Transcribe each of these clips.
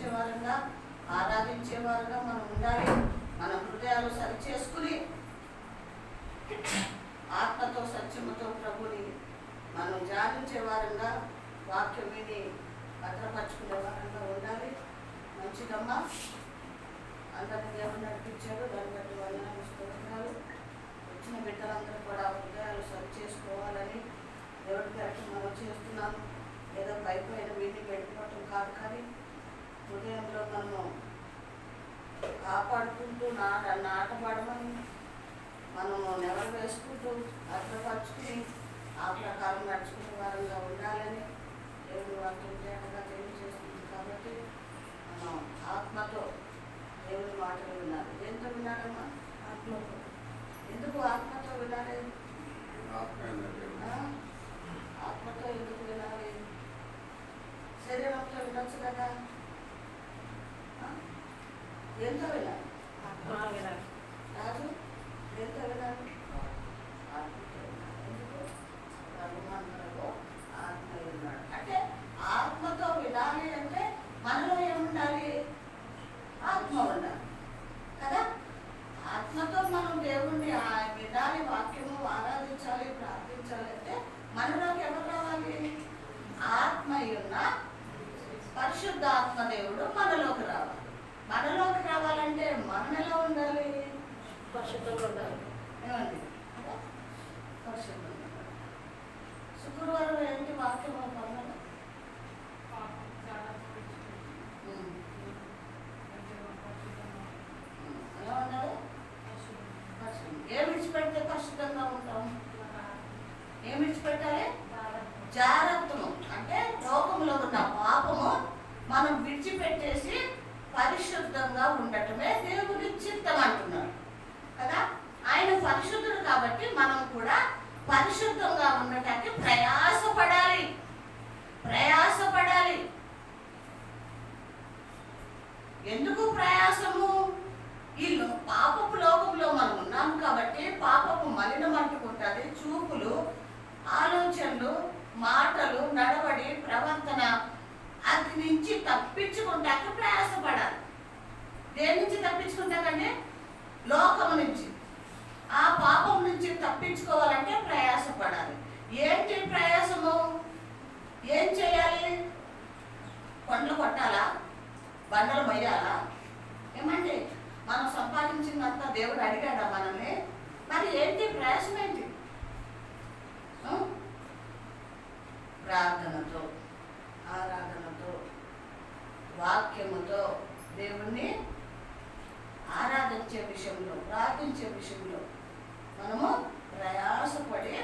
స్తుతించేవారంగా ఆరాధించేవారుగా మనం ఉండాలి. మన హృదయాలు సరి చేసుకుని ఆత్మతో సత్యముతో ప్రభుని మనం ధ్యానించేవారంగా వాక్యం విని భద్రపరుచుకునే వారంగా ఉండాలి. మంచిదమ్మా, అందరినీ దేవుడు నడిపించారు. దాన్ని బట్టి వందనాలు స్తోత్రాలు. వచ్చిన బిడ్డలందరూ కూడా హృదయాలు సరి చేసుకోవాలని దేవుడి గారికి మనం చేస్తున్నాం. ఏదో పైపైన వీటికి వెళ్ళిపోవటం కాదు, కానీ హృదయంలో మనము కాపాడుకుంటూ నాటపడమని మనము నెవరు వేసుకుంటూ భద్రపరుచుకుని ఆ ప్రకారం నడుచుకునే వారంగా ఉండాలని దేవుడు వాక్యం జాగ్రత్తగా తెలియజేస్తుంది. కాబట్టి మనం ఆత్మతో దేవుడి మాటలు వినాలి. ఎంతో వినాలమ్మా? ఆత్మతో. ఎందుకు ఆత్మతో వినాలి? ఆత్మతో ఎందుకు వినాలి? శరీరంతో వినొచ్చు కదా. ఎంతో వినాలి? రాజు ఎంతో వినాలి? ఆత్మతో వినాలి. ఎందుకు? రఘుమందరలో ఆత్మ విన్నాడు అంటే ఆత్మతో వినాలి అంటే మనలో ఏముండాలి? ఆత్మ ఉండాలి కదా. ఆత్మతో మనం దేవుణ్ణి వినాలి, వాక్యము ఆరాధించాలి, ప్రార్థించాలి అంటే మనలోకి ఎవరు రావాలి? ఆత్మ ఉన్న పరిశుద్ధ ఆత్మ దేవుడు మనలోకి రావాలి. మనలోకి రావాలంటే మనం ఎలా ఉండాలి? పరిశుద్ధంగా ఉండాలి. ఏమండి? పరిశుద్ధంగా ఉండాలి. శుక్రవారం ఏంటి వాక్యము పనులు? ఎలా ఉండాలి? ఏం విడిచిపెడితే పరిశుద్ధంగా ఉంటాం? ఏం విడిచిపెట్టాలి? జాగ్రత్తము అంటే లోకంలో ఉన్న పాపము మనం విడిచిపెట్టేసి పరిశుద్ధంగా ఉండటమే దేవుడి చిత్తం అంటున్నాడు కదా. ఆయన పరిశుద్ధుడు కాబట్టి మనం కూడా పరిశుద్ధంగా ఉండటానికి ప్రయాసపడాలి. ఎందుకు ప్రయాసము? ఈ పాపపు లోకంలో మనం ఉన్నాం కాబట్టి పాపపు మలినం అంటుకుంటుంది. చూపులు, ఆలోచనలు, మాటలు, నడవడి, ప్రవర్తన అది నుంచి తప్పించుకుంటాక ప్రయాసపడాలి. దేని నుంచి తప్పించుకుంటాకంటే లోకం నుంచి, ఆ పాపం నుంచి తప్పించుకోవాలంటే ప్రయాసపడాలి. ఏంటి ప్రయాసము? ఏం చేయాలి? పండ్లు కొట్టాలా? బండలు మొయ్యాలా? ఏమండి? మనం సంపాదించినంత దేవుడు అడిగాడా మనల్ని? మరి ఏంటి ప్రయాసం? ఏంటి? ప్రార్థనతో, ఆరాధనతో, వాక్యముతో దేవుణ్ణి ఆరాధించే విషయంలో, ప్రార్థించే విషయంలో మనము ప్రయాసపడి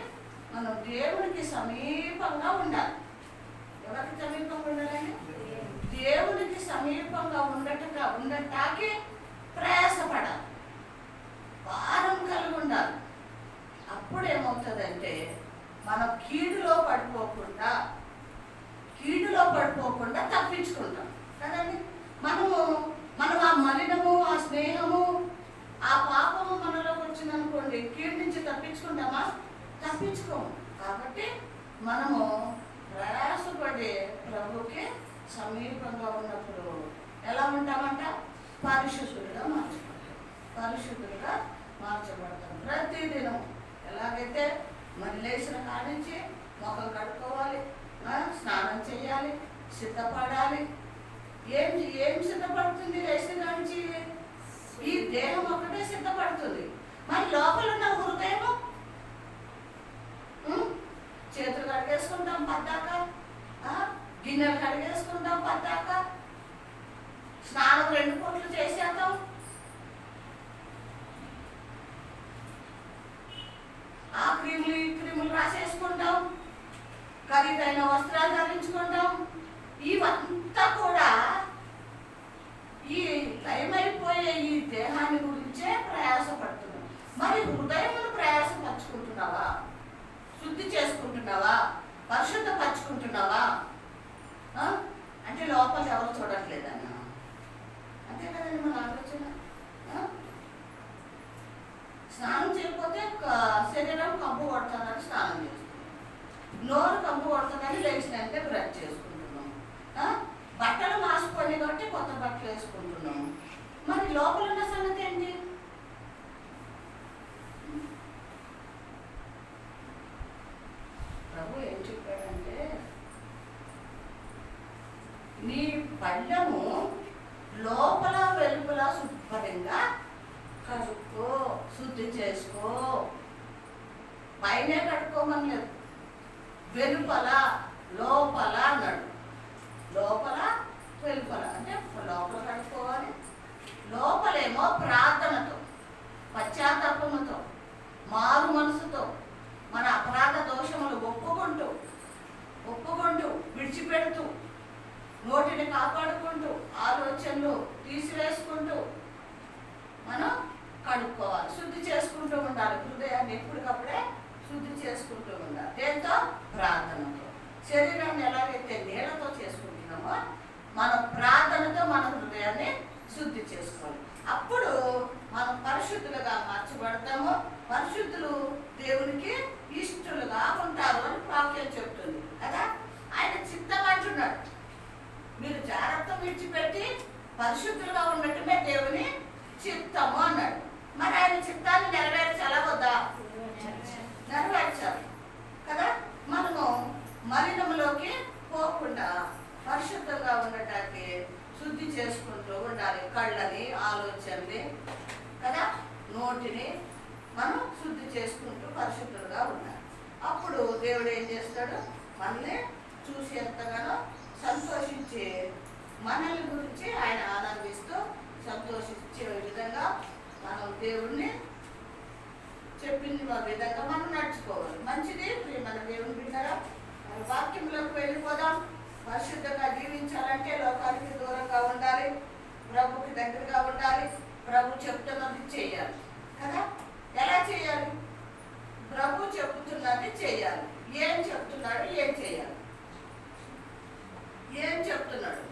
మనం దేవునికి సమీపంగా ఉండాలి. ఎవరికి సమీపంగా ఉండాలండి? దేవునికి సమీపంగా ఉండటానికి ప్రయాసపడాలి. భారం కలిగి ఉండాలి. అప్పుడు ఏమవుతుందంటే మనం కీడులో పడిపోకుండా తప్పించుకుంటాం కదండి. మనం ఆ మలినము, ఆ స్నేహము, ఆ పాపము మనలోకి వచ్చిందనుకోండి, కీడు నుంచి తప్పించుకుంటామా? తప్పించుకోము. కాబట్టి మనము ప్రయాసపడే ప్రభుకి సమీపంగా ఉన్నప్పుడు ఎలా ఉంటామంట? పరిశుద్ధులుగా మార్చబడతాం. ప్రతిదినం ఎలాగైతే మరి లేచిన కానించి మొఖం కడుక్కోవాలి, స్నానం చేయాలి, సిద్ధపడాలి. ఏం సిద్ధపడుతుంది? లేచిన కానించి ఈ దేహం ఒకటే సిద్ధపడుతుంది. మరి లోపల ఉన్న హృదయము చేతులు కడిగేసుకుంటాం పద్దాక, గిన్నెలు కడిగేసుకుంటాం పద్దాక, స్నానం 2 పూటలు చేసేద్దాం. ఆ క్రీములు ఈ క్రీములు రాసేసుకుంటాం, ఖరీదైన వస్త్రాలు ధరించుకుంటాం. ఇవంతా కూడా ఈ లయమైపోయే ఈ దేహాన్ని గురించే ప్రయాసపడుతున్నాం. మరి హృదయమును ప్రయాసపరుచుకుంటున్నావా? శుద్ధి చేసుకుంటున్నావా? పరిశుద్ధపరుచుకుంటున్నావా? అంటే లోపల ఎవరు చూడట్లేదన్నా, అంతే కదండి మన ఆలోచన. స్నానం చేయకపోతే శరీరం కంపు కొడుతుందని స్నానం చేస్తున్నాం, నోరు కంపు కొడుతుందని లేచినంటే బ్రష్ చేసుకుంటున్నాం, బట్టలు మాసిపోయి కాబట్టి కొత్త కొత్త బట్టలు వేసుకుంటున్నాము. మరి లోపల ఉన్న సంగతి ఏంటి? ప్రభు ఏం చెప్పాడంటే, నీ పళ్ళము లోపల వెలుపల శుభ్రంగా కడుక్కో, శుద్ధి చేసుకో. పైనే కడుక్కోమని లేదు, వెలుపల లోపల అన్నాడు. లోపల వెలుపల అంటే లోపల కడుక్కోవాలి. లోపలేమో ప్రార్థనతో, పశ్చాత్తాపముతో, మారు మనసుతో, మన అపరాధ దోషములు ఒప్పుకుంటూ విడిచిపెడుతూ, నోటిని కాపాడుకుంటూ, ఆలోచనలు తీసివేసుకుంటూ మనం కడుక్కోవాలి. శుద్ధి చేసుకుంటూ ఉండాలి. హృదయాన్ని ఎప్పటికప్పుడే శుద్ధి చేసుకుంటూ ఉండాలి. దేంతో? ప్రార్థనతో. శరీరాన్ని ఎలాగైతే నీళ్ళతో చేసుకుంటున్నామో మనం ప్రార్థనతో మన హృదయాన్ని శుద్ధి చేసుకోవాలి. అప్పుడు మనం పరిశుద్ధులుగా మార్చబడతాము. పరిశుద్ధులు దేవునికి ఇష్టలుగా ఉంటారు అని వాక్యం చెప్తుంది కదా. ఆయన చిత్తం అంటున్నాడు, మీరు జాగ్రత్త విడిచిపెట్టి పరిశుద్ధులుగా ఉండటమే దేవుని చిత్తము అన్నాడు. మరి ఆయన చిత్తాన్ని నెరవేర్చాలా వద్దా? నెరవేర్చాలి కదా. మనము మలినములోకి పోకుండా పరిశుద్ధంగా ఉండటానికి శుద్ధి చేసుకుంటూ ఉండాలి. కళ్ళని, ఆలోచనని కదా, నోటిని మనం శుద్ధి చేసుకుంటూ పరిశుద్ధంగా ఉండాలి. అప్పుడు దేవుడు ఏం చేస్తాడు? మనల్ని చూసి ఎంతగానో సంతోషించి మనల్ని గురించి ఆయన ఆనందిస్తూ సంతోషించే విధంగా మనం దేవుడిని చెప్పింది విధంగా మనం నడుచుకోవాలి. మంచిది మన దేవుని బిడ్డరా. మన వాక్యంలోకి వెళ్ళిపోదాం. పరిశుద్ధంగా జీవించాలంటే లోకానికి దూరంగా ఉండాలి, ప్రభుకి దగ్గరగా ఉండాలి, ప్రభు చెప్తున్నది చేయాలి కదా. ఎలా చేయాలి? ప్రభు చెప్తున్నది చేయాలి. ఏం చెప్తున్నాడు? ఏం చేయాలి? ఏం చెప్తున్నాడు?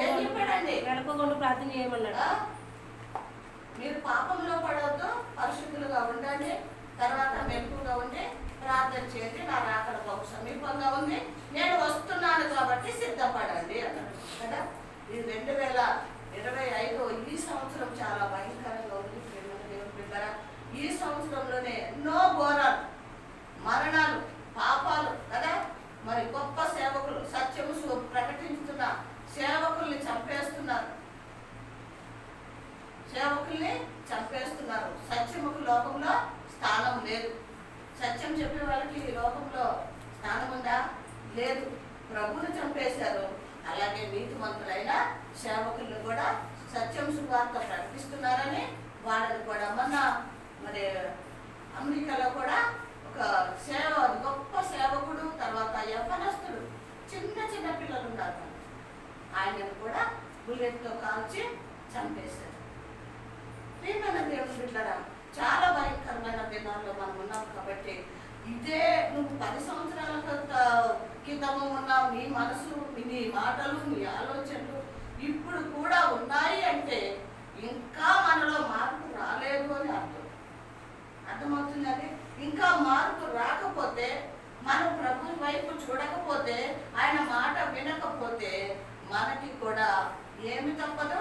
ఏం చెప్పాడండి? వెనకకుండా ప్రార్థన చేయమన్నాడు. మీరు పాపంలో పడవద్దు, పరిశుద్ధులుగా ఉండండి, తర్వాత మెలకుగా ఉండి ప్రార్థన చేయండి, నా రాకడ బహు సమీపంగా ఉంది, నేను వస్తున్నాను కాబట్టి సిద్ధపడండి అన్నాడు కదా. ఇది 2025 ఈ సంవత్సరం చాలా భయంకరంగా ఉంది దేవుని బిడ్డరా. ఈ సంవత్సరంలోనే ఎన్నో ఘోరాలు, మరణాలు, పాపాలు కదా. మరి గొప్ప సేవకులు, సత్యము ప్రకటించుతున్న సేవకుల్ని చంపేస్తున్నారు. సత్యముకు లోకంలో స్థానం లేదు. సత్యం చెప్పే వాళ్ళకి ఈ లోకంలో స్థానం ఉందా? లేదు. ప్రభువును చంపేశారు. అలాగే నీతిమంతులైన సేవకులను కూడా సత్యం సువార్త ప్రకటిస్తున్నారని వాళ్ళని కూడా మరి అమెరికాలో కూడా ఒక గొప్ప సేవకుడు, తర్వాత యవ్వనస్తుడు, చిన్న పిల్లలు ఉన్నారు, ఆయనను కూడా బుల్లెట్తో కాల్చి చంపేశారు. ప్రియమైన దేవుని బిడ్డలారా, చాలా భయంకరమైన దినాల్లో మనం ఉన్నాం కాబట్టి ఇదే నువ్వు 10 సంవత్సరాల క్రితము ఉన్నావు, నీ మనసు, నీ మాటలు, నీ ఆలోచనలు ఇప్పుడు కూడా ఉన్నాయి అంటే ఇంకా మనలో మార్పు రాలేదు అని అర్థమవుతుందండి. ఇంకా మార్పు రాకపోతే, మనం ప్రభు వైపు చూడకపోతే, ఆయన మాట వినకపోతే మనకి కూడా ఏమి తప్పదు?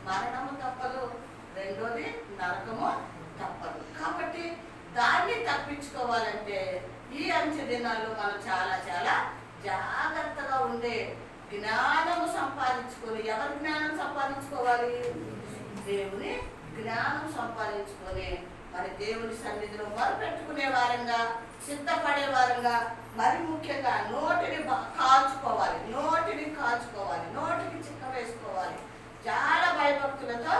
మరణము తప్పదు, రెండోది నరకము తప్పదు. కాబట్టి దాన్ని తప్పించుకోవాలంటే ఈ అంచె దినాల్లో మనం చాలా చాలా జాగ్రత్తగా ఉండే జ్ఞానము సంపాదించుకొని, ఎవరి జ్ఞానం సంపాదించుకోవాలి? దేవుని జ్ఞానం సంపాదించుకొని మరి దేవుని సన్నిధిలో మొరపెట్టుకునే వారంగా, సిద్ధపడే వారంగా, మరి ముఖ్యంగా నోటిని కాల్చుకోవాలి, నోటికి చిక్క వేసుకోవాలి. చాలా భయభక్తులతో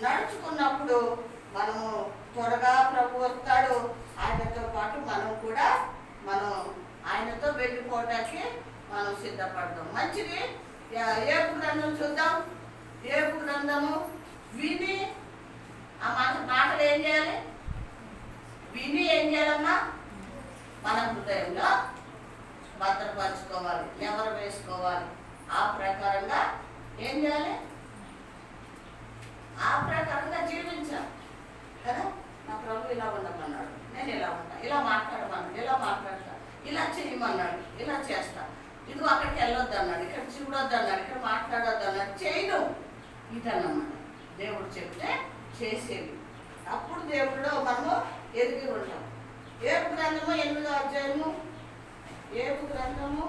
నడుచుకున్నప్పుడు మనము త్వరగా ప్రభు వస్తాడు. ఆయనతో పాటు మనం కూడా ఆయనతో వెళ్ళిపోవటానికి మనం సిద్ధపడతాం. మంచిది. ఏపు గ్రంథం చూద్దాం. ఏపు గ్రంథము విని ఆ మాటలు ఏం చేయాలి? విని ఏం చేయాలన్నా మన హృదయంలో భద్రపరచుకోవాలి, నెమరు వేసుకోవాలి. ఆ ప్రకారంగా ఏం చేయాలి? ఆ ప్రకారంగా జీవించాలి కదా. నా ప్రభు ఇలా ఉండమన్నాడు, నేను ఇలా ఉంటా, ఇలా మాట్లాడమన్నాడు, ఇలా చేయమన్నాడు, ఇలా చేస్తా. ఇదిగో అక్కడికి వెళ్ళొద్దు అన్నాడు, ఇక్కడ చూడొద్దు అన్నాడు. కనుక మాట్లాడొద్దు అన్నట్టు చేయను ఇదన్నమాట. దేవుడు చెప్తే చేసేవి. అప్పుడు దేవుడిలో మనము ఎదిగి ఉంటాం. ఏపు గ్రంథము 8వ అధ్యాయము, ఏపు గ్రంథము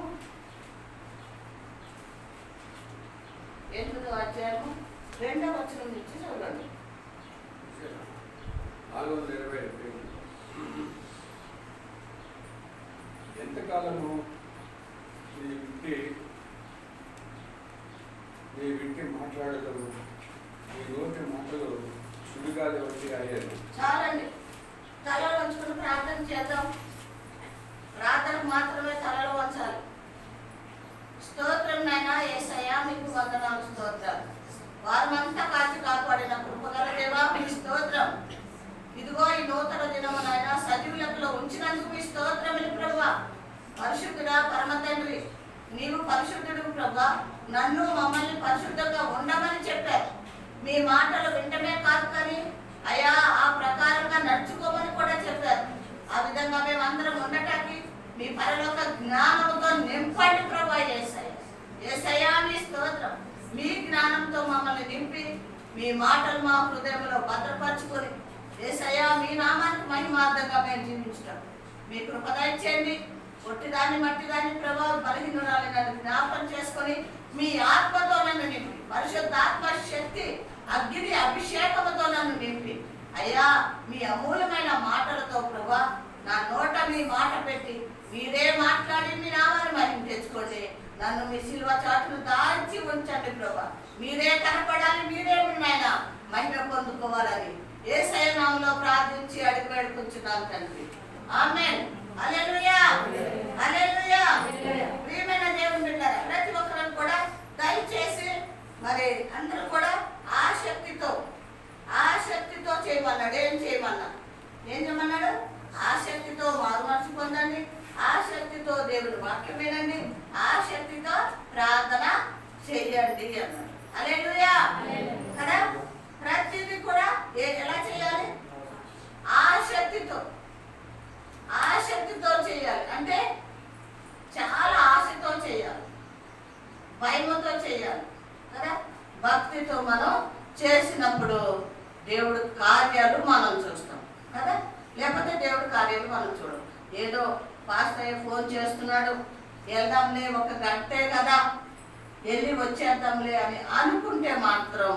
8వ అధ్యాయము 2వ వచనం నుంచి చదవండి. 420 ఎంతకాలము నీ వింటి మాట్లాడగలవు, నీ నోటి మాటలు సుడిగాలి వంటి అయ్యారు. చాలండి, తలలో వంచుకుని ప్రార్థన చేద్దాం. ప్రార్థనకు మాత్రమే తలలో వంచాలి. స్తోత్రం నాయనా యేసయ్యా, మీకు వందనాలు స్తోత్రాలు. వారమంతా కాచి కాపాడిన కృపగల దేవా మీ స్తోత్రం. ఇదిగో ఈ నూతన దినము నాయన సజీవులలో ఉంచినందుకు మీ స్తోత్రములు ప్రభువా. పరిశుద్ధుడా పరమ తండ్రి, నీవు పరిశుద్ధుడు ప్రభువా. నన్ను మమ్మల్ని పరిశుద్ధంగా ఉండమని చెప్పారు. మీ మాటలు వింటమే కాదు కానీ అయ్యా ఆ ప్రకారంగా నడుచుకోమని కూడా చెప్పారు. ఆ విధంగా మేమందరం ఉండటానికి మీ పరలోక జ్ఞానంతో నింపండి ప్రభువా. యేసయ్యా మీ స్తోత్రం. మీ జ్ఞానంతో మమ్మల్ని నింపి మీ మాటలు మా హృదయంలో భద్రపరచుకొని యేసయ్యా మీ నామానికి మహిమార్థంగా మేము జీవించటం మీ కృప దయచేయండి. పొట్టిదాన్ని మట్టిదాన్ని ప్రభావం బలహీనురాలి నన్ను జ్ఞాపకం చేసుకొని మీ ఆత్మతో నన్ను నింపి, పరిశుద్ధాత్మ శక్తి అగ్ని అభిషేకముతో నన్ను నింపి అయ్యా మీ అమూల్యమైన మాటలతో ప్రభా నా నోట మీ మాట పెట్టి మీరే మాట్లాడి మీ నామాన్ని మహిమ తెచ్చుకోండి. నన్ను మీ సిలువ చాటును దాల్చి ఉంచండి ప్రభా. మీరే కనపడాలి, మీరే నాయన మహిమ పొందుకోవాలని యేసయ్య నామములో ప్రార్థించి అడిగి వేడుకుంటున్నాను తండ్రి. ఆమేన్. హల్లెలూయా, హల్లెలూయా. ప్రియమైన దేవుని బిడ్డలారా, ప్రతి ఒక్కరు కూడా దయచేసి మరి అందరూ కూడా ఆసక్తితో చేయమన్నాడు. ఏం చేయమన్నాడు? ఆసక్తితో మారు మనసు పొందండి, ఆసక్తితో దేవుని వాక్యం వినండి, ఆసక్తితో ప్రార్థన చేయండి అన్నాడు. హల్లెలూయా కదా. ప్రతిదీ కూడా ఎలా చేయాలి? ఆసక్తితో చేయాలి. అంటే చాలా ఆశతో చేయాలి, భయముతో చేయాలి కదా. భక్తితో మనం చేసినప్పుడు దేవుడు కార్యాలు మనం చూస్తాం కదా. లేకపోతే దేవుడు కార్యాలు మనం చూడం. ఏదో పాస్టర్ ఫోన్ చేస్తున్నాడు, వెళ్దాంలే, 1 గంటే కదా, వెళ్ళి వచ్చేద్దాంలే అని అనుకుంటే మాత్రం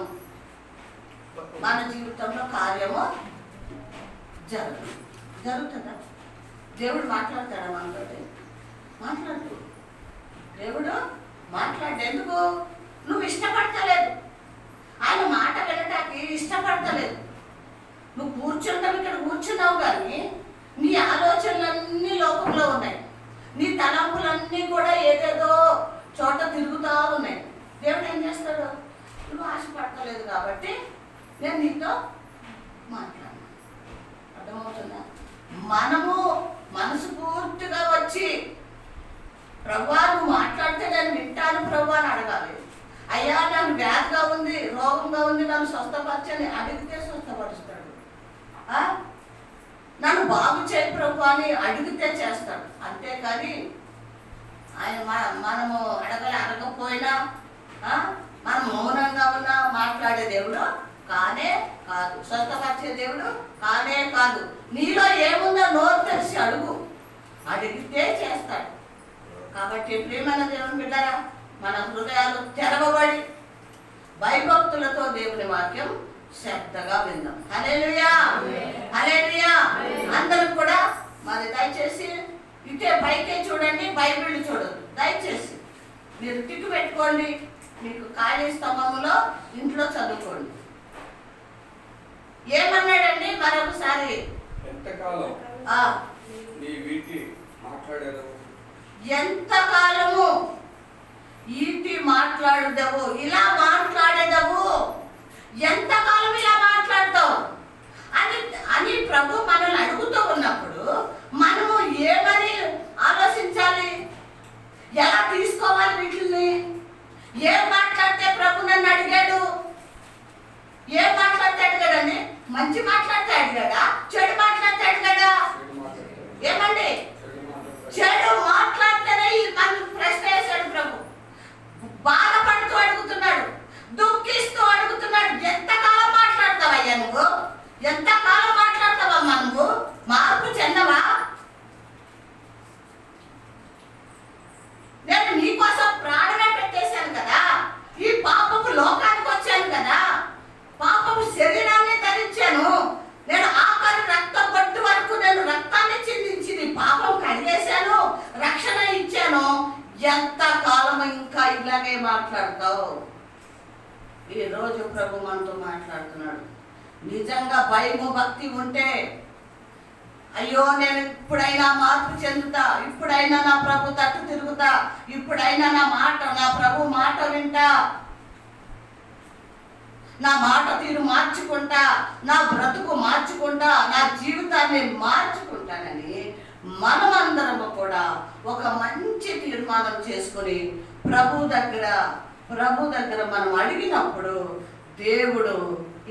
మన జీవితంలో కార్యము జరుగుతుందా? దేవుడు మాట్లాడతాడా మనతో? మాట్లాడు. దేవుడు మాట్లాడేందుకు నువ్వు ఇష్టపడతలేదు, ఆయన మాట వినటానికి ఇష్టపడతలేదు. నువ్వు కూర్చుంటావు, ఇక్కడ కూర్చున్నావు కానీ నీ ఆలోచనలన్నీ లోకంలో ఉన్నాయి, నీ తలంపులన్నీ కూడా ఏదేదో చోట తిరుగుతూ ఉన్నాయి. దేవుడు ఏం చేస్తాడు? నువ్వు ఆశపడతలేదు కాబట్టి నేను నీతో మాట్లాడు. అర్థమవుతుందా? మనము మనసు పూర్తిగా వచ్చి ప్రభువా నువ్వు మాట్లాడితే నేను వింటాను ప్రభువా అని అడగాలి. అయ్యా నాకు వ్యాధిగా ఉంది, రోగంగా ఉంది, నన్ను స్వస్థపరచని అడిగితే స్వస్థపరుస్తాడు. నన్ను బాగు చేయి ప్రభు అని అడిగితే చేస్తాడు. అంతేకాని ఆయన మనము అడగకపోయినా మనం మౌనంగా ఉన్నా మాట్లాడే దేవుడు కానే కాదు, స్వస్థపరిచే దేవుడు కానే కాదు. నీలో ఏముందో నోరు తెరిచి అడుగు, అడిగితే చేస్తాడు. కాబట్టి ప్రియమైన దేవుని బిడ్డరా, మన హృదయాలు తెరవబడి భయభక్తులతో దేవుని వాక్యం శ్రద్ధగా విందాం. హల్లెలూయా, హల్లెలూయా. అందరూ కూడా మరి దయచేసి ఇటే పైకే చూడండి, బైబిల్ చూడదు. దయచేసి మీరు టిక్ పెట్టుకోండి, మీకు ఖాళీ స్తంభంలో ఇంట్లో చదువుకోండి. ఏమన్నాడండి మరొకసారి? ఎంతకాలం నీ వీటి మాట్లాడేదవు, ఎంతకాలము ఈటి మాట్లాడదవు, ఇలా మాట్లాడేదవు, ఎంతకాలం ఇలా మాట్లాడతావు అని ప్రభు మనల్ని అడుగుతూ ఉన్నప్పుడు మనము ఏమని ఆలోచించాలి? ఎలా తీసుకోవాలి వీటిని? ఏం మాట్లాడితే ప్రభు నన్ను అడిగాడు? ఏం మాట్లాడితే అడిగాడని? మంచి మాట్లాడితే అడిగాడా? చెడు మాట్లాడితే అడిగాడా? ఏమండి? చెడు మాట్లాడితేనే మన ప్రశ్న వేశాడు ప్రభు. బాధపడుతూ మాట్లాడతావు? ఈరోజు ప్రభు మనతో మాట్లాడుతున్నాడు. నిజంగా భయము భక్తి ఉంటే, అయ్యో నేను ఇప్పుడైనా మార్పు చెందుతా, ఇప్పుడైనా నా ప్రభు తట్టు తిరుగుతా, ఇప్పుడైనా నా ప్రభు మాట వింటా, నా మాట తీరు మార్చుకుంటా, నా బ్రతుకు మార్చుకుంటా, నా జీవితాన్ని మార్చుకుంటానని మనమందరము కూడా ఒక మంచి తీర్మానం చేసుకొని ప్రభు దగ్గర మనం అడిగినప్పుడు దేవుడు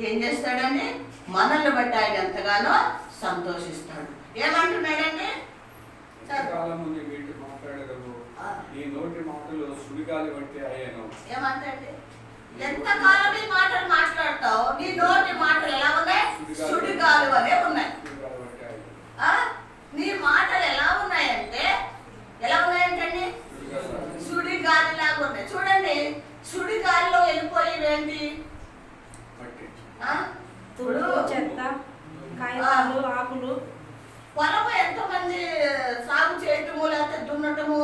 ఏం చేస్తాడండి? మనల్ని బట్టి ఆయన ఎంతగానో సంతోషిస్తాడు. ఏమంటున్నాడండి? ఈ నోటి మాటలు సుడిగాలి వంటి అయ్యాను. ఏమంటే ఎంతకాలం ఈ మాటలు మాట్లాడతావు? నీ నోటి మాటలు ఎలా ఉన్నాయి? సుడిగాలి వలె ఉన్నాయి. నీ మాటలు ఎలా ఉన్నాయంటే సుడిగాలి లాగా ఉన్నాయి. చూడండి, సుడిగాలిలో వెళ్ళిపోయేవేంటి? చెత్త, కాయలు, ఆకులు. పొలము ఎంతమంది సాగు చేయటము, లేకపోతే దున్నటము,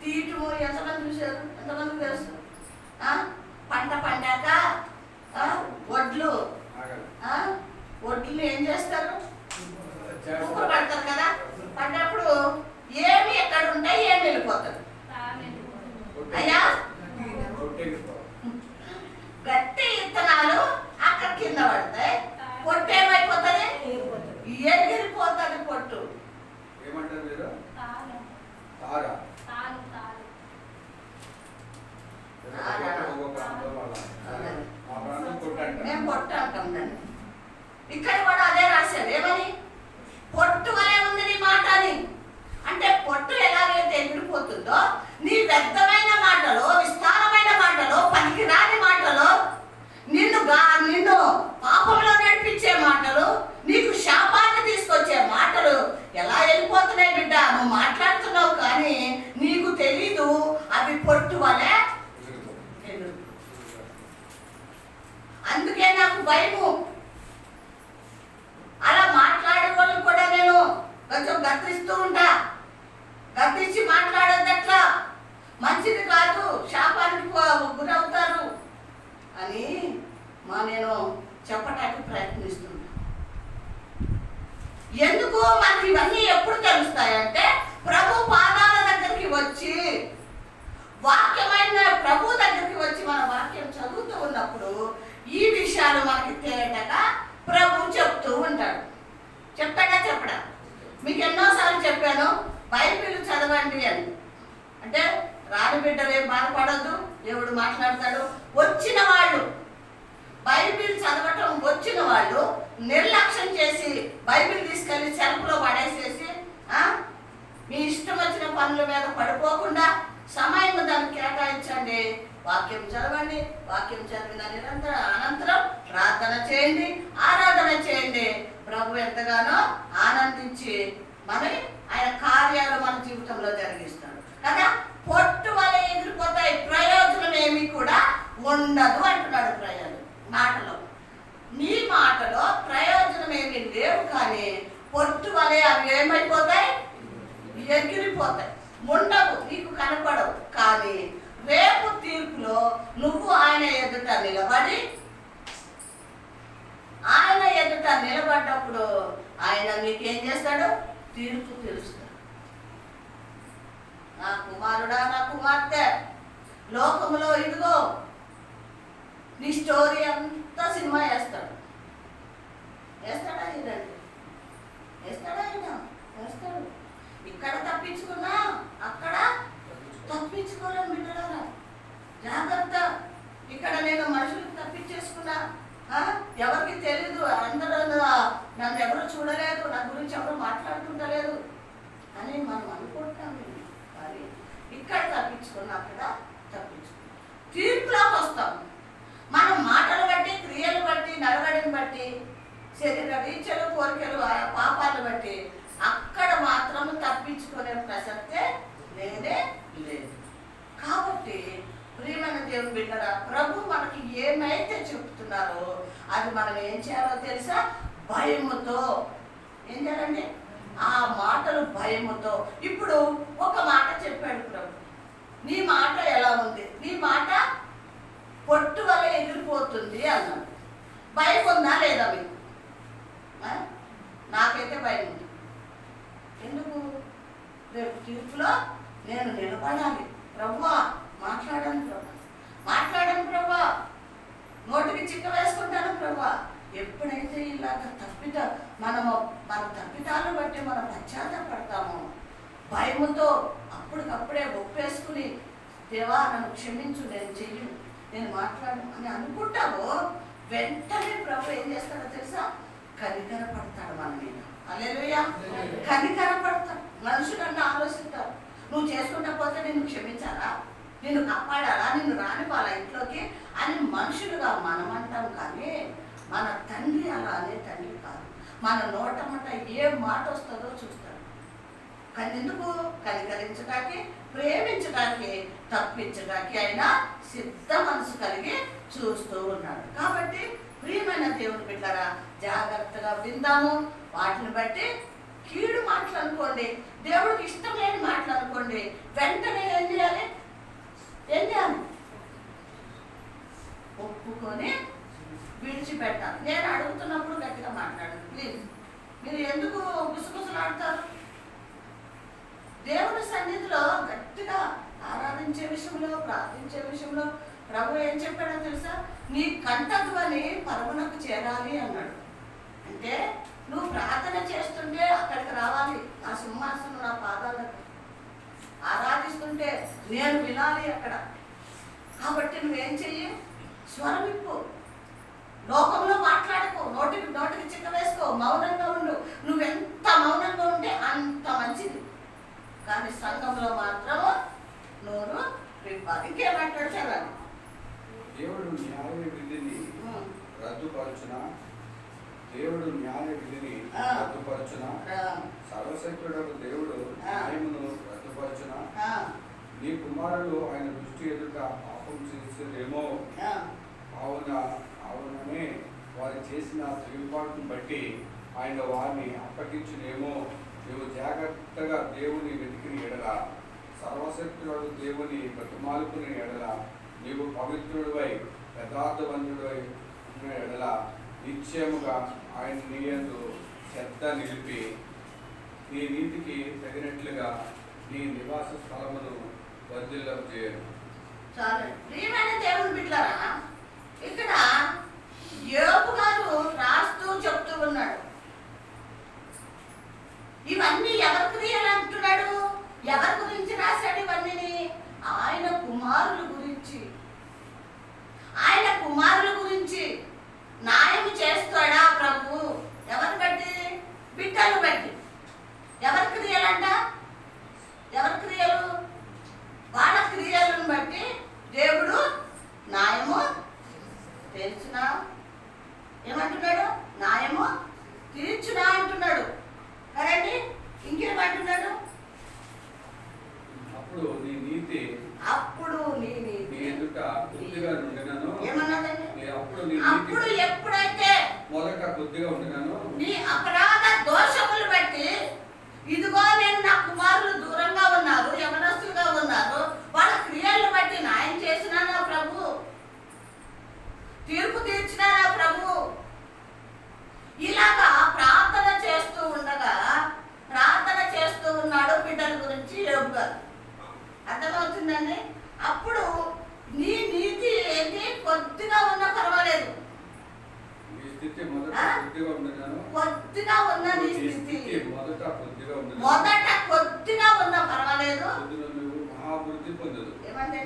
తీయటము ఎంతమంది చూశారు? ఎంతమంది తెలుసు? పంట పండాక వడ్లు ఏం చేస్తారు? కుక్కలు పడతారు కదా. పడ్డప్పుడు ఏమి ఎక్కడ ఉంటాయి, ఏమి వెళ్ళిపోతారు? అయ్యా, గట్టి ఇత్తనాలు అక్కడ కింద పడతాయి. పొట్టు ఏమైపోతుంది? ఎగిరిపోతుంది పొట్టు. ఏమంటారు మీరు? మేము పొట్టు అంటాం దాన్ని. ఇక్కడ కూడా అదే రాశాడు. ఏమని? పొట్టు వలె ఉంది నీ మాట అని. అంటే పొట్టు ఎలాగైతే ఎగిరిపోతుందో, నీ వ్యర్థమైన మాటలు, విస్తారమైన మాటలు, పనికిరాని మాటలు, నిన్ను పాపంలో నడిపించే మాటలు, నీకు శాపాన్ని తీసుకొచ్చే మాటలు ఎలా వెళ్ళిపోతున్నాయి బిడ్డ? నువ్వు మాట్లాడుతున్నావు కానీ నీకు తెలీదు అవి పొట్టు వలె. అందుకే నాకు భయము. అలా మాట్లాడే వాళ్ళు కూడా నేను కొంచెం గద్దిస్తూ ఉంటా. గద్దించి మాట్లాడేదట్లా మంచిది కాదు, శాపానికి గురవుతారు అని నేను చెప్పటానికి ప్రయత్నిస్తున్నా. ఎందుకు మనకి ఇవన్నీ ఎప్పుడు తెలుస్తాయంటే, ప్రభు పాదాల దగ్గరికి వచ్చి, వాక్యమైన ప్రభు దగ్గరికి వచ్చి మన వాక్యం చదువుతూ ఉన్నప్పుడు ఈ విషయాలు మనకి తేటగా ప్రభు చెప్తూ ఉంటాడు. చెప్పడా? మీకు ఎన్నోసార్లు చెప్పాను, బైబిల్ చదవండి అని. అంటే రాని బిడ్డలు ఏం బాధపడద్దు, దేవుడు మాట్లాడతాడు. వచ్చిన వాళ్ళు బైబిల్ చదవటం వచ్చిన వాళ్ళు నిర్లక్ష్యం చేసి బైబిల్ తీసుకెళ్లి సెల్ఫ్లో పడేసేసి మీ ఇష్టం వచ్చిన పనుల మీద పడిపోకుండా సమయం దాన్ని కేటాయించండి. వాక్యం చదవండి. వాక్యం చదివిన అనంతరం ప్రార్థన చేయండి, ఆరాధన చేయండి. ప్రభు ఎంతగానో ఆనందించి ఆయన కార్యాలు మన జీవితంలో జరిగిస్తాడు కదా. పొట్టు వలె ఎగిరిపోతాయి, ప్రయోజనం ఏమి కూడా ఉండదు అంటున్నాడు మాటలో. నీ మాటలో ప్రయోజనం ఏమి లేవు, కానీ పొట్టు వలె అవి ఏమైపోతాయి? ఎగిరిపోతాయి, ఉండవు, నీకు కనపడవు. కానీ రేపు తీర్పులో నువ్వు ఆయన ఎదుట నిలబడ్డప్పుడు ఆయన నీకేం చేస్తాడు? తీర్పు తెలుస్తాడు. నా కుమారుడా, నా కుమార్తె, లోకములో ఇదిగో నీ స్టోరీ అంతా సినిమా వేస్తాడా? ఇదండి వేస్తాడా? వేస్తాడు. ఇక్కడ తప్పించుకున్నా అక్కడ తప్పించుకోలేం బిడ్డలారా, జాగ్రత్త. ఇక్కడ నేను మనుషులకు తప్పించేసుకున్నా, ఎవరికి తెలీదు, అందరూ నన్ను ఎవరు చూడలేదు, నా గురించి ఎవరు మాట్లాడుతుంటలేదు అని మనం అనుకుంటాం. కానీ ఇక్కడ తప్పించుకున్నా అక్కడ తప్పించుకున్నాం. తీర్పులోకి వస్తాం. మనం మాటలు బట్టి, క్రియలు బట్టి, నడవడిని బట్టి, శరీర వీచలు, కోరికలు, పాపాలు బట్టి అక్కడ మాత్రం తప్పించుకునే ప్రసక్తే లేదే లేదు. కాబట్టి ప్రియమైన దేవుని బిడ్డరా, ప్రభు మనకి ఏమైతే చెప్తున్నారో అది మనం ఏం చేయాలో తెలుసా? భయముతో. ఏం చేయాలండి? ఆ మాటలు భయముతో. ఇప్పుడు ఒక మాట చెప్పాడు ప్రభు, నీ మాట ఎలా ఉంది? నీ మాట పొట్టు వల్ల ఎగిరిపోతుంది అన్నాడు. భయం ఉందా లేదా మీకు? నాకైతే భయం ఉంది. ఎందుకు? రేపు తీర్పులో నేను నిలబడాలి. ప్రభువా మాట్లాడాను ప్రభా, మాట్లాడాను ప్రభా, నోటికి చిక్క వేసుకుంటాను ప్రభా. ఎప్పుడైతే ఇలాగ మన తప్పితాలను బట్టి మనం పశ్చాత్తపడతామో, భయముతో అప్పటికప్పుడే ఒప్పేసుకుని దేవా నన్ను క్షమించు, నేను చెయ్యను, నేను మాట్లాడు అని అనుకుంటావో, వెంటనే ప్రభు ఏం చేస్తాడో తెలుసా? కనికరపడతాడు మన మీద. హల్లెలూయా. కనికరపడతాడు. మనుషులన్నీ ఆలోచిస్తారు, నువ్వు చేసుకుంటా పోతే నిన్ను క్షమించాలా, నిన్ను కాపాడాలా, నిన్ను రానివ్వాలా ఇంట్లోకి అని మనుషులుగా మనం అంటాం. కానీ మన తండ్రి అలా అనే తండ్రి కాదు. మన నోటమట ఏ మాట వస్తుందో చూస్తాడు. కానీ ఎందుకు? కనికరించడానికి, ప్రేమించడానికి, తప్పించడానికి ఆయన సిద్ధ మనసు కలిగి చూస్తూ ఉన్నాడు. కాబట్టి ప్రియమైన దేవుని బిడ్డలారా, జాగ్రత్తగా విందాము. వాటిని బట్టి కీడు మాటలు అనుకోండి, దేవుడికి ఇష్టం లేని మాటలు అనుకోండి, వెంటనే ఏం చేయాలి? ఒప్పుకొని విడిచిపెట్టాలి. నేను అడుగుతున్నప్పుడు గట్టిగా మాట్లాడండి ప్లీజ్. మీరు ఎందుకు గుసగుసలాడతారు? దేవుని సన్నిధిలో గట్టిగా ఆరాధించే విషయంలో, ప్రార్థించే విషయంలో ప్రభు ఏం చెప్పాడో తెలుసా? నీ కంఠధ్వని పరమునకు చేరాలి అన్నాడు. అంటే నువ్వు ప్రార్థన చేస్తుంటే అక్కడికి రావాలి, నా సింహాసనం నా పాదాలకు. ఆరాధిస్తుంటే నేను వినాలి అక్కడ. కాబట్టి నువ్వేం చెయ్యి? స్వరమిప్పు. లోకంలో మాట్లాడుకో, నోటికి చిక్క వేసుకో, మౌనంగా ఉండు. నువ్వెంత మౌనంగా ఉంటే అంత మంచిది. కానీ సంఘంలో మాత్రం నోరు విప్పాలి. ఇంకేం మాట్లాడతారు? దేవుడు న్యాయ విధిని రద్దుపరచున, దేవుడు న్యాయ విధిని రద్దుపరచున, సర్వశక్తుడకు దేవుడు న్యాయమును రద్దుపరచున. నీ కుమారులు ఆయన దృష్టి ఎదుట పాపం చేసేదేమో, అవుననే వారు చేసిన తిరుగుబాటును బట్టి ఆయన వారిని అప్పగించునేమో. నీవు జాగ్రత్తగా దేవుని వెతికిన ఎడల, సర్వశక్తుడు దేవుని బతిమాలుకుని ఎడల, నీవు పవిత్రుడివై యథార్థవంతుడై ఉన్న ఎడల, నిశ్చయముగా ఆయన నీ యందు శ్రద్ధ నిలిపి నీ నీతికి తగినట్లుగా నీ నివాస స్థలమును వర్ధిల్లం చేయను. సరే ప్రియమైన దేవుని బిడ్డలారా, ఇక్కడ యోబు గారు రాస్తూ చెప్తూ ఉన్నాడు. ఇవన్నీ ఎవరి క్రియలు అంటున్నాడు? ఎవరి గురించి రాశాడు ఇవన్నీ? ఆయన కుమారుల గురించి. ఆయన కుమారుల గురించి న్యాయం చేస్తాడా ప్రభు? ఎవరిని బట్టి? బిడ్డలు బట్టి. ఎవరి క్రియలంట? ఎవరి క్రియలు? వాళ్ళ క్రియలను బట్టి దేవుడు న్యాయము తీర్చునా ఏమంటున్నాడు? న్యాయము తీర్చునా అంటున్నాడు కదండి. ఇంకేమంటున్నాడు? అప్పుడు నీ నీతి ఎదుట కొద్దిగా ఉండినను. ఏమన్నదండి? అప్పుడు ఎప్పుడైతే మొదట కొద్దిగా ఉండినను, నీ అపరాధ దోషములు బట్టి, ఇదిగో నేను నా కుమారులు దూరంగా ఉన్నారు, యవనస్తులుగా ఉన్నారు, వాళ్ళ క్రియలను బట్టి న్యాయం చేసినా నా ప్రభు, తీర్పు తీర్చినా నా ప్రభు. ఇలాగా ప్రార్థన చేస్తూ ఉండగా, ప్రార్థన చేస్తూ ఉన్నాడు బిడ్డల గురించి యోబు గారు. అర్థమవుతుందండి? అప్పుడు నీ నీతి ఏంటి? కొద్దిగా ఉన్నా పర్వాలేదు. కొద్దిగా ఉన్న నీ స్థితి మొదట కొద్దిగా ఉన్నా పర్వాలేదు. ఏమంటే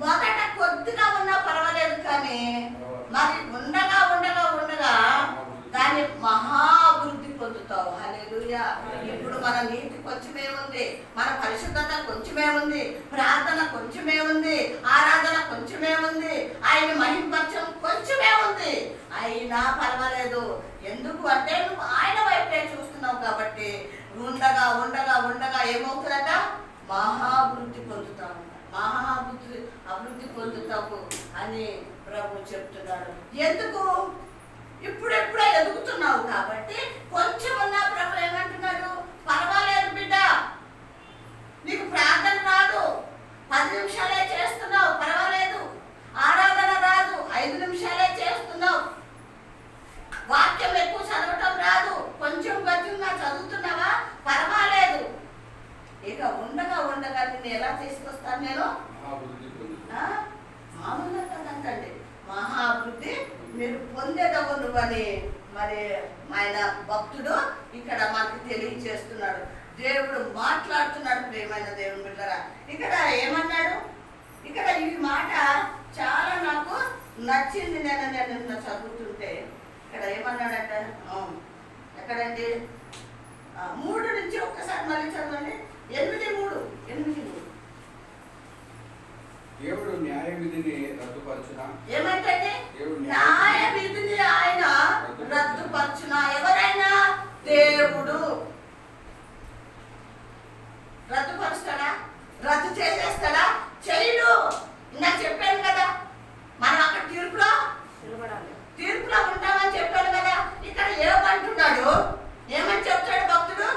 మొదట కొద్దిగా ఉన్నా పర్వాలేదు, కానీ మరి ఉండగా ఉండగా ఉండగా దాన్ని మహాభివృద్ధి పొందుతావు. హల్లెలూయా. ఇప్పుడు మన నీతి కొంచెమే ఉంది, మన పరిశుద్ధత కొంచెమే ఉంది, ప్రార్థన కొంచెమే ఉంది, ఆరాధన కొంచెమే ఉంది, ఆయన మహిమపరచం కొంచెమే ఉంది. అయినా పర్వాలేదు. ఎందుకు అంటే నువ్వు ఆయన వైపే చూస్తున్నావు కాబట్టి ఉండగా ఉండగా ఉండగా ఏమవుతుందట? మహాభివృద్ధి పొందుతావు, అభివృద్ధి పొందుతావు అని ప్రభు చెప్తున్నాడు. ఎందుకు? ఇప్పుడెప్పుడే ఎదుగుతున్నావు కాబట్టి కొంచెం ఉన్నా ప్రభు ఏమంటున్నాడు? పర్వాలేదు బిడ్డ, నీకు ప్రార్థన రాదు, 10 నిమిషాలే చేస్తున్నావు, పర్వాలేదు. ఆరాధన రాదు, 5 నిమిషాలే చేస్తున్నావు. వాక్యం ఎక్కువ చదవటం రాదు, కొంచెం కొంచెంగా చదువుతున్నావా, పర్వాలేదు. ఇక ఉండగా ఉండగా నిన్ను ఎలా తీసుకొస్తాను నేను? మామూలుగా కదంటండి, మహాభివృద్ధి మీరు పొందేదవును అని మరి ఆయన భక్తుడు ఇక్కడ మనకి తెలియజేస్తున్నాడు. దేవుడు మాట్లాడుతున్నాడు. ప్రియమైన దేవుని బిడ్డలారా, ఇక్కడ ఏమన్నాడు? ఇక్కడ ఈ మాట చాలా నాకు నచ్చింది. నేను నిన్న చదువుతుంటే ఇక్కడ ఏమన్నాడంటే, ఎక్కడండి 3 నుంచి ఒక్కసారి మళ్ళీ చదవండి. 8:3 దేవుడు న్యాయ విధిని రద్దుపరచునా? ఏమంటే న్యాయ విధిని ఆయన రద్దుపరచునా? ఎవరైనా దేవుడు రద్దుపరుస్తాడా? రద్దు చేసేస్తాడా? చేయడు. ఇందాక చెప్పాను కదా, మనం అక్కడ తీర్పులో ఉంటామని చెప్పాను కదా. ఇక్కడ ఏమంటున్నాడు? ఏమని చెప్తాడు భక్తుడు?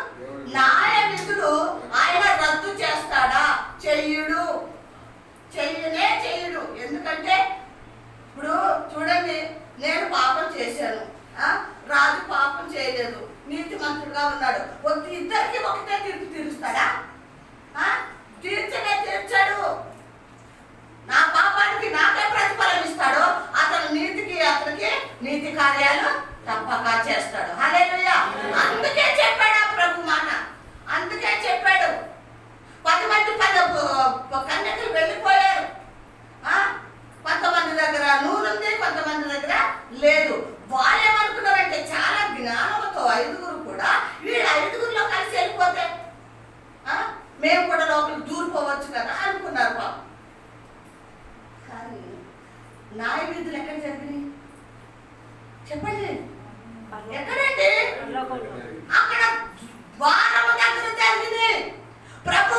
న్యాయ విధులు ఆయన రద్దు చేస్తాడా? చెయ్యుడు. చెయ్యడు. ఎందుకంటే ఇప్పుడు చూడండి, నేను పాపం చేశాను, రాజు పాపం చేయలేదు, నీతిమంతుడుగా ఉన్నాడు. ఇద్దరికి ఒకటే తీర్పు తీరుస్తాడా? తీర్చాడు. నా పాపానికి నాకే ప్రతిఫలం ఇస్తాడు. అతని నీతికి అతనికి నీతి కార్యాలు తప్పక చేస్తాడు. హల్లెలూయా. అందుకే చెప్పాడు ఆ ప్రభు మాట. అందుకే చెప్పాడు. 10 మంది కన్యకలు వెళ్ళిపోయారు. కొంతమంది దగ్గర నూనె ఉంది, కొంతమంది దగ్గర లేదు. వాళ్ళు ఏమనుకున్నారంటే చాలా జ్ఞానంతో 5గురు కూడా వీళ్ళు 5గురిలో కలిసి వెళ్ళిపోతే మేము కూడా లోపలికి దూరిపోవచ్చు కదా అనుకున్నారు పాపం. కానీ న్యాయ విధులు ఎక్కడ జరిగినాయి చెప్పండి? ఎక్కడండి? అక్కడ ద్వారము దగ్గర జరిగింది. ప్రభు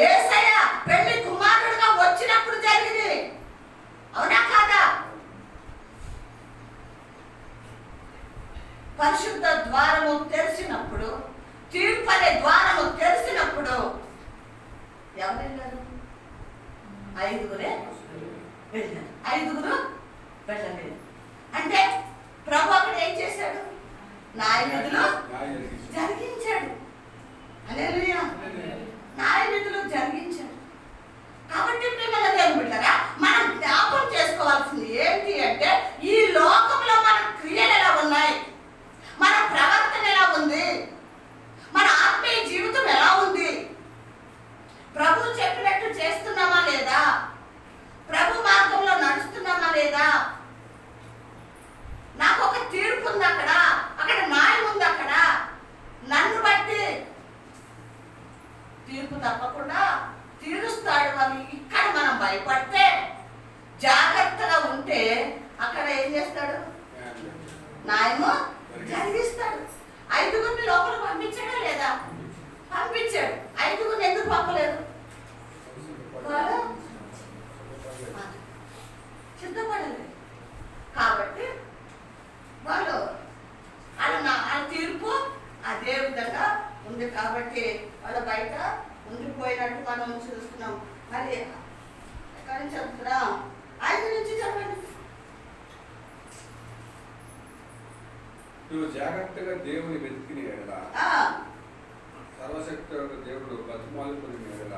యేసయ్య పెళ్లి కుమారుడుగా వచ్చినప్పుడు జరిగింది. అవునా కాదా? పరిశుద్ధ ద్వారము తెరిచినప్పుడు, తీర్పు అనే ద్వారము తెరిచినప్పుడు ఎవరు వెళ్ళారు? 5గురే వెళ్ళారు. 5గురు వెళ్ళలేదు. అంటే ప్రభు అక్కడ ఏం చేశాడు? న్యాయ విధులు జరిగించాడు. హల్లెలూయా. న్యాయ విధులు జరిగించాడు. కాబట్టి ప్రియమైన దేవుని బిడ్డలారా, మనం జ్ఞాపకం చేసుకోవాల్సింది ఏంటి అంటే, ఈ లోకంలో మన క్రియలు ఎలా ఉన్నాయి, మన ప్రవర్తన ఎలా ఉంది, మన ఆత్మీయ జీవితం ఎలా ఉంది, ప్రభు చెప్పినట్టు చేస్తున్నామా లేదా, ప్రభు మార్గంలో నడుస్తున్నామా లేదా? నాకు ఒక తీర్పు ఉంది, అక్కడ న్యాయం ఉంది. అక్కడ నన్ను బట్టి తీర్పు తప్పకుండా తీరుస్తాడు అని ఇక్కడ మనం భయపడితే, జాగ్రత్తగా ఉంటే అక్కడ ఏం చేస్తాడు? న్యాయము జరిగిస్తాడు. 5గురిని లోపల పంపించాడా లేదా? పంపించాడు. 5గురిని ఎందుకు పంపలేదు? సిద్ధపడలేదు. కాబట్టి వాళ్ళు వాళ్ళ తీర్పు అదే విధంగా ఉంది. కాబట్టి వాళ్ళ బయట ఉండిపోయినట్టు మనం చూస్తున్నాం. మరి ఎక్కడి నుంచి చెప్తున్నాం? 5 నుంచి చెప్పండి. నువ్వు జాగ్రత్తగా దేవుని వెతికిన ఎడల, సర్వశక్తి దేవుడు బతిమాలుకుని ఎడల,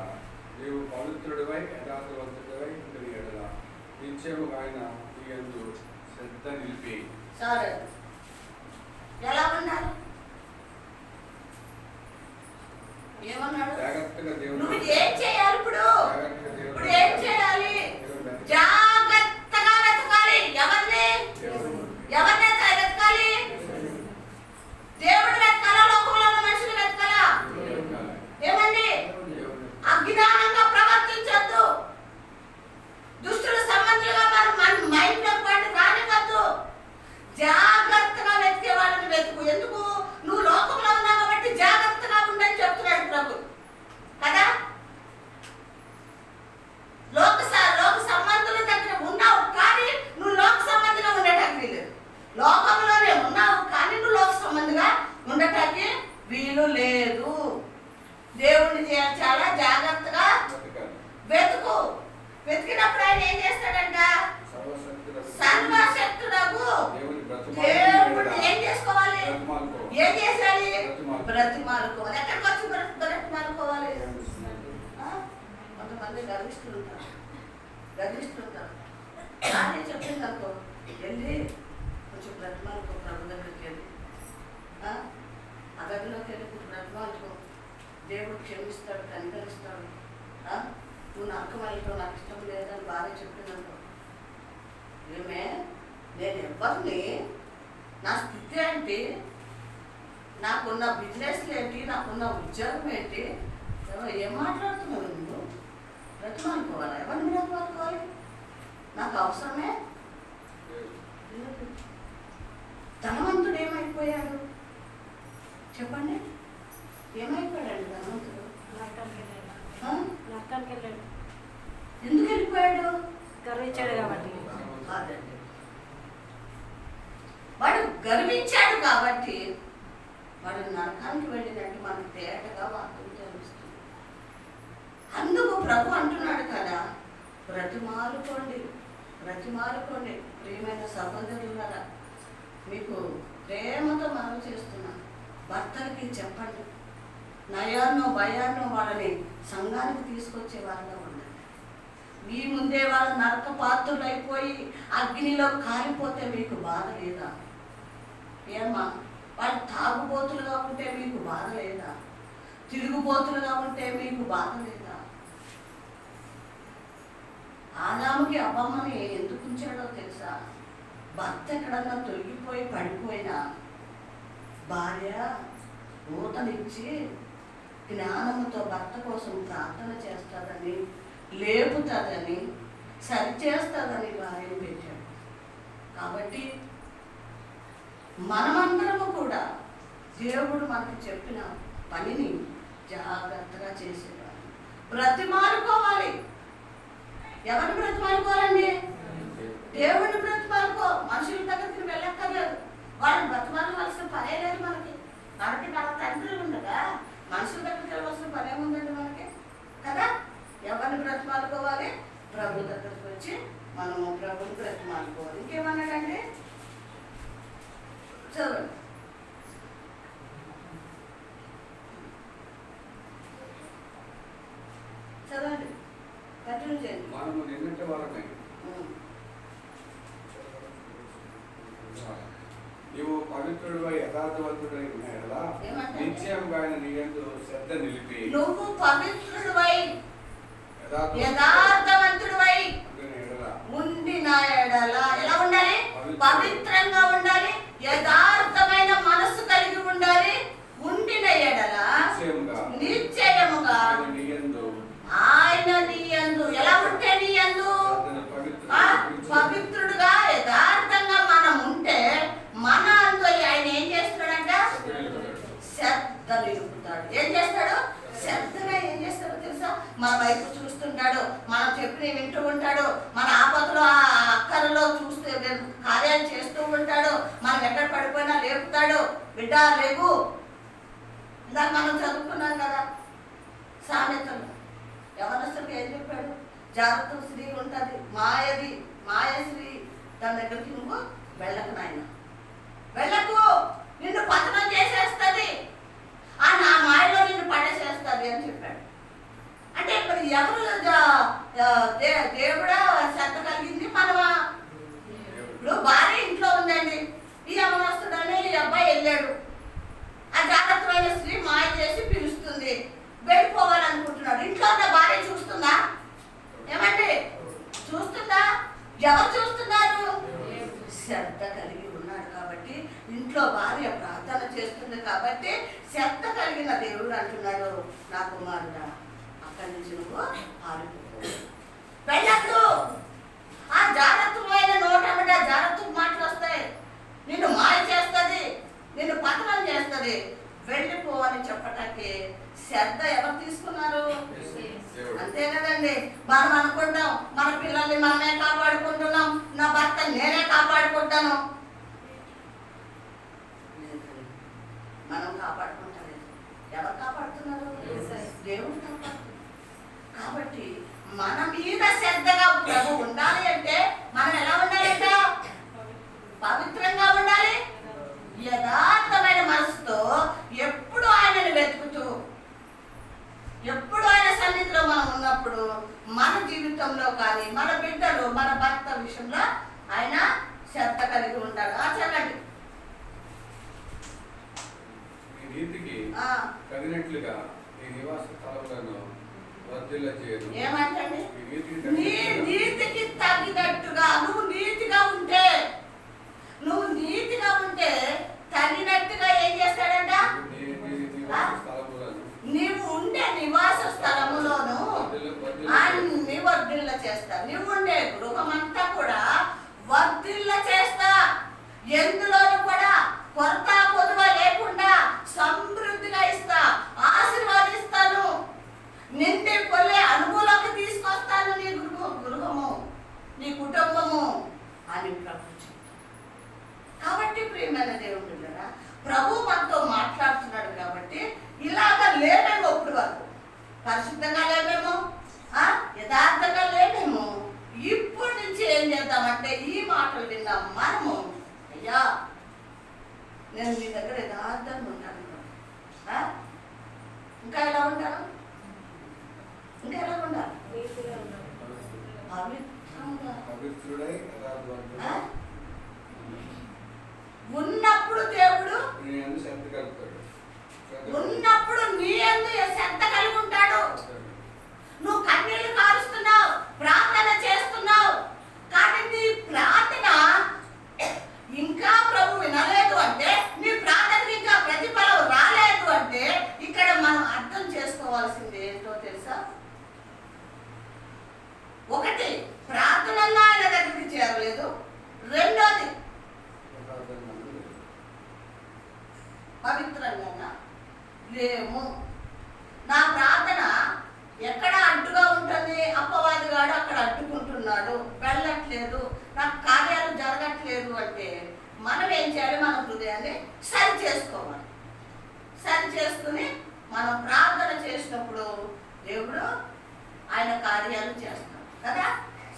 నీవు పవిత్రుడివై యథార్థవంతుడివై ఉంటుని ఎడల, నిత్యము ఆయన నీ యందు శ్రద్ధ నిలిపి. సరే, ఎలా ఉన్నారు? ఏమన్నాడు? జాగ్రత్తగా దేవుడు. నువ్వు ఏం చేయాలి? ఇప్పుడు ఏం చేయాలి? జాగ్రత్తగా వెతకాలి. ఎవరిని వెతకాలి? దేవుడు వెతకాలా? లోకంలో ఉన్న మనుషులు వెతకాలా? ఏమండి? అజ్ఞానంగా ప్రవర్తించొద్దు. దుష్టుల సంబంధులుగా మన మైండ్ లో పాటు రానివ్వద్దు. జాగ్రత్తగా వెతికే వాళ్ళని వెతుకు. ఎందుకు? నువ్వు లోకంలో ఉన్నావు కాబట్టి జాగ్రత్తగా ఉండని చెప్తున్నాడు ప్రభు కదా. భార్య చెప్పింది అనుకో, వెళ్ళి కొంచెం బ్రతిమాలుకో, ప్రభు దగ్గరికి వెళ్ళి ఆ గదిలోకి వెళ్ళి కొంచెం బ్రతిమాలుకో, దేవుడు క్షమిస్తాడు, కనికరిస్తాడు. నువ్వు నరకం వెళ్ళటం నాకు ఇష్టం లేదని భార్య చెప్పింది అనుకో, ఏమే నేను ఎవరిని, నా స్థితి ఏంటి, నాకున్న బిజినెస్లు ఏంటి, నాకున్న ఉద్యోగం ఏంటి, ఏం మాట్లాడుతున్నావు నువ్వు? బ్రతిమాలుకోవాలా? ఎవరిని బ్రతిమాలుకోవాలి? నాకు అవసరమే. ధనవంతుడు ఏమైపోయాడు చెప్పండి? ఏమైపోయాడు ధనవంతుడు? ఎందుకు వెళ్ళిపోయాడు? గర్వించాడు కాబట్టి. కాదండి, వాడు గర్వించాడు కాబట్టి వాడు నరకానికి వెళ్ళినట్టు మనకు తేటగా వాక్యం తెలుస్తుంది. అందుకు ప్రభు అంటున్నాడు కదా, బ్రతిమాలుకోండి, బ్రతిమాలుకోండి. ప్రియమైన సహోదరులారా, మీకు ప్రేమతో మనవి చేస్తున్నాను, భర్తలకి చెప్పండి, నయాన్నో భయాన్నో వాళ్ళని సంఘానికి తీసుకొచ్చే వారిగా ఉండండి. మీ ముందే వాళ్ళ నరక పాత్రలు అయిపోయి అగ్నిలో కాలిపోతే మీకు బాధ లేదా? ఏమ్మా, వాళ్ళు తాగుబోతులుగా ఉంటే మీకు బాధ లేదా? తిరుగుబోతులుగా ఉంటే మీకు బాధ లేదా? ఆదాముకి అవ్వమ్మని ఎందుకు ఉంచాడో తెలుసా? భర్త ఎక్కడన్నా తొలగిపోయి పడిపోయినా భార్య ఊతనిచ్చి జ్ఞానముతో భర్త కోసం ప్రార్థన చేస్తుందని, లేపుతుందని, సరిచేస్తుందని భార్యను పెట్టాడు. కాబట్టి మనమందరము కూడా దేవుడు మనకు చెప్పిన పనిని జాగ్రత్తగా చేసేవాడు. బ్రతిమాలుకోవాలి. ఎవరిని బ్రతిమాలుకోవాలండి? దేవుడిని బ్రతిమాలుకో. మనుషుల దగ్గరికి వెళ్ళక్కర్లేదు, వాళ్ళని బ్రతిమాలవలసిన పనే లేదు మనకి. మనకి మన తండ్రులు ఉండగా మనుషుల దగ్గరికి వెళ్ళవలసిన పనే ఉందండి మనకి కదా. ఎవరిని బ్రతిమాలుకోవాలి? ప్రభు దగ్గరికి వచ్చి మనము ప్రభుని బ్రతిమాలుకోవాలి. ఇంకేమన్నాడండి? చదవండి. చదవండి, కంటిన్యూ చేయండి. మనము నిన్నటి వారమే నీవు పవిత్రుడివై యథార్థవంతుడై ఉన్నాయలా నిత్యముగా ఆయన నీ యందు శ్రద్ధ నిలిపి, నువ్వు పవిత్రుడివై యథార్థవంతుడివై ఉండిన ఎడల ఎలా ఉండాలి? పవిత్రంగా ఉండాలి, యథార్థమైన మనస్సు కలిగి ఉండాలి. ఉండిన ఎడల నిశ్చయముగా ఆయన నీ యందు ఎలా ఉంటే నీ యందు పవిత్రుడుగా యథార్థంగా మనం ఉంటే మన అందు ఆయన ఏం చేస్తాడంట? శ్రద్ధ నిలుపుతాడు. ఏం చేస్తాడు? శ్రద్ధగా ఏం చేస్తాడో తెలుసా? మన వైపు చూస్తుంటాడు, మనం చెప్పిన వింటూ ఉంటాడు, మన ఆపదలో ఆ అక్కరలో చూస్తూ కార్యాలు చేస్తూ ఉంటాడు, మనం ఎక్కడ పడిపోయినా లేపుతాడు. బిడ్డ లేవు. ఇందాక మనం చదువుకున్నాం కదా సామెతలు. యవనస్తుడికి ఏం చెప్పాడు? జాగ్రత్త స్త్రీ ఉంటుంది, మాయది, మాయ స్త్రీ, దాని దగ్గరికి నువ్వు వెళ్ళకు నాయన, వెళ్ళకు, నిన్ను పతనం చేసేస్తుంది, ఆ నా మాయలో నిన్ను పడేసేస్తుంది అని చెప్పాడు. అంటే ఇప్పుడు ఎవరు దేవుడా శ్రద్ధ కలిగింది? మనమా? ఇప్పుడు భార్య ఇంట్లో ఉందండి, ఈ యవనస్తుడని ఈ అబ్బాయి వెళ్ళాడు, ఆ జాగ్రత్తమైన స్త్రీ మాయ చేసి పిలుస్తుంది, వెళ్ళిపోవాలనుకుంటున్నాడు. ఇంట్లో ఉన్న భార్య చూస్తుందా? ఏమండి చూస్తుందా? ఎవరు చూస్తున్నారు? శ్రద్ధ కలిగి ఉన్నాడు కాబట్టి, ఇంట్లో భార్య ప్రార్థన చేస్తుంది కాబట్టి శ్రద్ధ కలిగిన దేవుడు అంటున్నాడు, నా కుమారుడా అక్కడి నుంచి నువ్వు పారిపో, వెళ్ళద్దు. ఆ జాగ్రత్తమైన నోటమిట జాగ్రత్త మాటలు వస్తాయి, నిన్ను మాయ చేస్తుంది, నిన్ను పతనం చేస్తుంది, వెళ్ళిపో అని చెప్పటానికి శ్రద్ధ ఎవరు తీసుకున్నారు? అంతే కదండి. మనం అనుకుంటాం మన పిల్లల్ని మనమే కాపాడుకుంటున్నాం, నా భర్త నేనే కాపాడుకుంటాను. మనం కాపాడుకుంటలేదు. ఎవరు కాపాడుతున్నారు? దేవుడు కాపాడుతున్నారు. కాబట్టి మన మీద శ్రద్ధగా ప్రభు ఉండాలి అంటే మనం ఎలా ఉండాలంట? పవిత్రంగా ఉండాలి, యథార్థమైన మనసుతో ఎప్పుడు ఆయనను వెతుకుతూ, ఎప్పుడు ఆయన సన్నిధిలో మనం ఉన్నప్పుడు మన జీవితంలో కానీ మన బిడ్డలు మన భర్త విషయంలో ఆయన శ్రద్ధ కలిగి ఉంటాడు. చదవండి. నీ నీతికి ఆ, తగినట్లుగా నీ నివాస స్థలములను వర్ధిల్ల చేయను. ఏమంటండి? నీ నీతికి నీ తగినట్లుగా నీతికి తగినట్టుగా నువ్వు నీతిగా ఉంటే, నువ్వు నీతిగా ఉంటే తగినట్టుగా ఏం చేస్తాడంట? నీ నివాస స్థలములను నీవు ఉండే నివాస స్థలములోను అన్ని వర్ధిల్ల చేస్తా. నువ్వు ఉండే గృహమంతా కూడా వర్ధిల్ల చేస్తా. ఎందులోనూ కూడా కొరత పొదువ లేకుండా సమృద్ధిగా ఇస్తా, ఆశీర్వాదిస్తాను, నిండి పొల్లే అనుకూలంగా తీసుకొస్తాను నీ గృహము, నీ కుటుంబము అని ప్రభు చెప్తాడు. కాబట్టి ప్రియమైన దేవుడు బిడ్డలారా, ప్రభు మనతో మాట్లాడుతున్నాడు కాబట్టి ఇలాగ లేమేమో ఇప్పుడు వరకు పరిశుద్ధంగా లేమేమో, యథార్థంగా లేమేమో. ఇప్పటి నుంచి ఏం చేద్దామంటే ఈ మాటలు విన్నాం మనము, అయ్యా నేను మీ దగ్గర యథార్థంగా ఉంటాను, ఇంకా ఎలా ఉంటాను, ఇంకా ఎలా ఉండాలి? పవిత్రంగా పవిత్రుడై యథార్థవంతుడై ఉన్నప్పుడు దేవుడు నీ యందు శ్రద్ధ కలుగుతాడు. ఉన్నప్పుడు నీ యందు శ్రద్ధ కలిగి ఉంటాడు. నువ్వు కన్నీళ్లు కారుస్తున్నావు, ప్రార్థన చేస్తున్నావు, కానీ నీ ప్రార్థన ఇంకా ప్రభు వినలేదు అంటే, నీ ప్రార్థనకి ఇంకా ప్రతిఫలం రాలేదు అంటే, ఇక్కడ మనం అర్థం చేసుకోవాల్సింది ఏంటో తెలుసా? ఒకటి, ప్రార్థనలో ఆయన దగ్గరికి చేరలేదు. రెండోది, పవిత్రంగా లేము. నా ప్రార్థన ఎక్కడ అడ్డుగా ఉంటుంది? అప్పవాదిగాడు అక్కడ అడ్డుకుంటున్నాడు, వెళ్ళట్లేదు, నాకు కార్యాలు జరగట్లేదు అంటే మనం ఏం చేయాలి? మన హృదయాన్ని సరి చేసుకోవాలి. సరి చేసుకుని మనం ప్రార్థన చేసినప్పుడు దేవుడు ఆయన కార్యాలు చేస్తాడు కదా,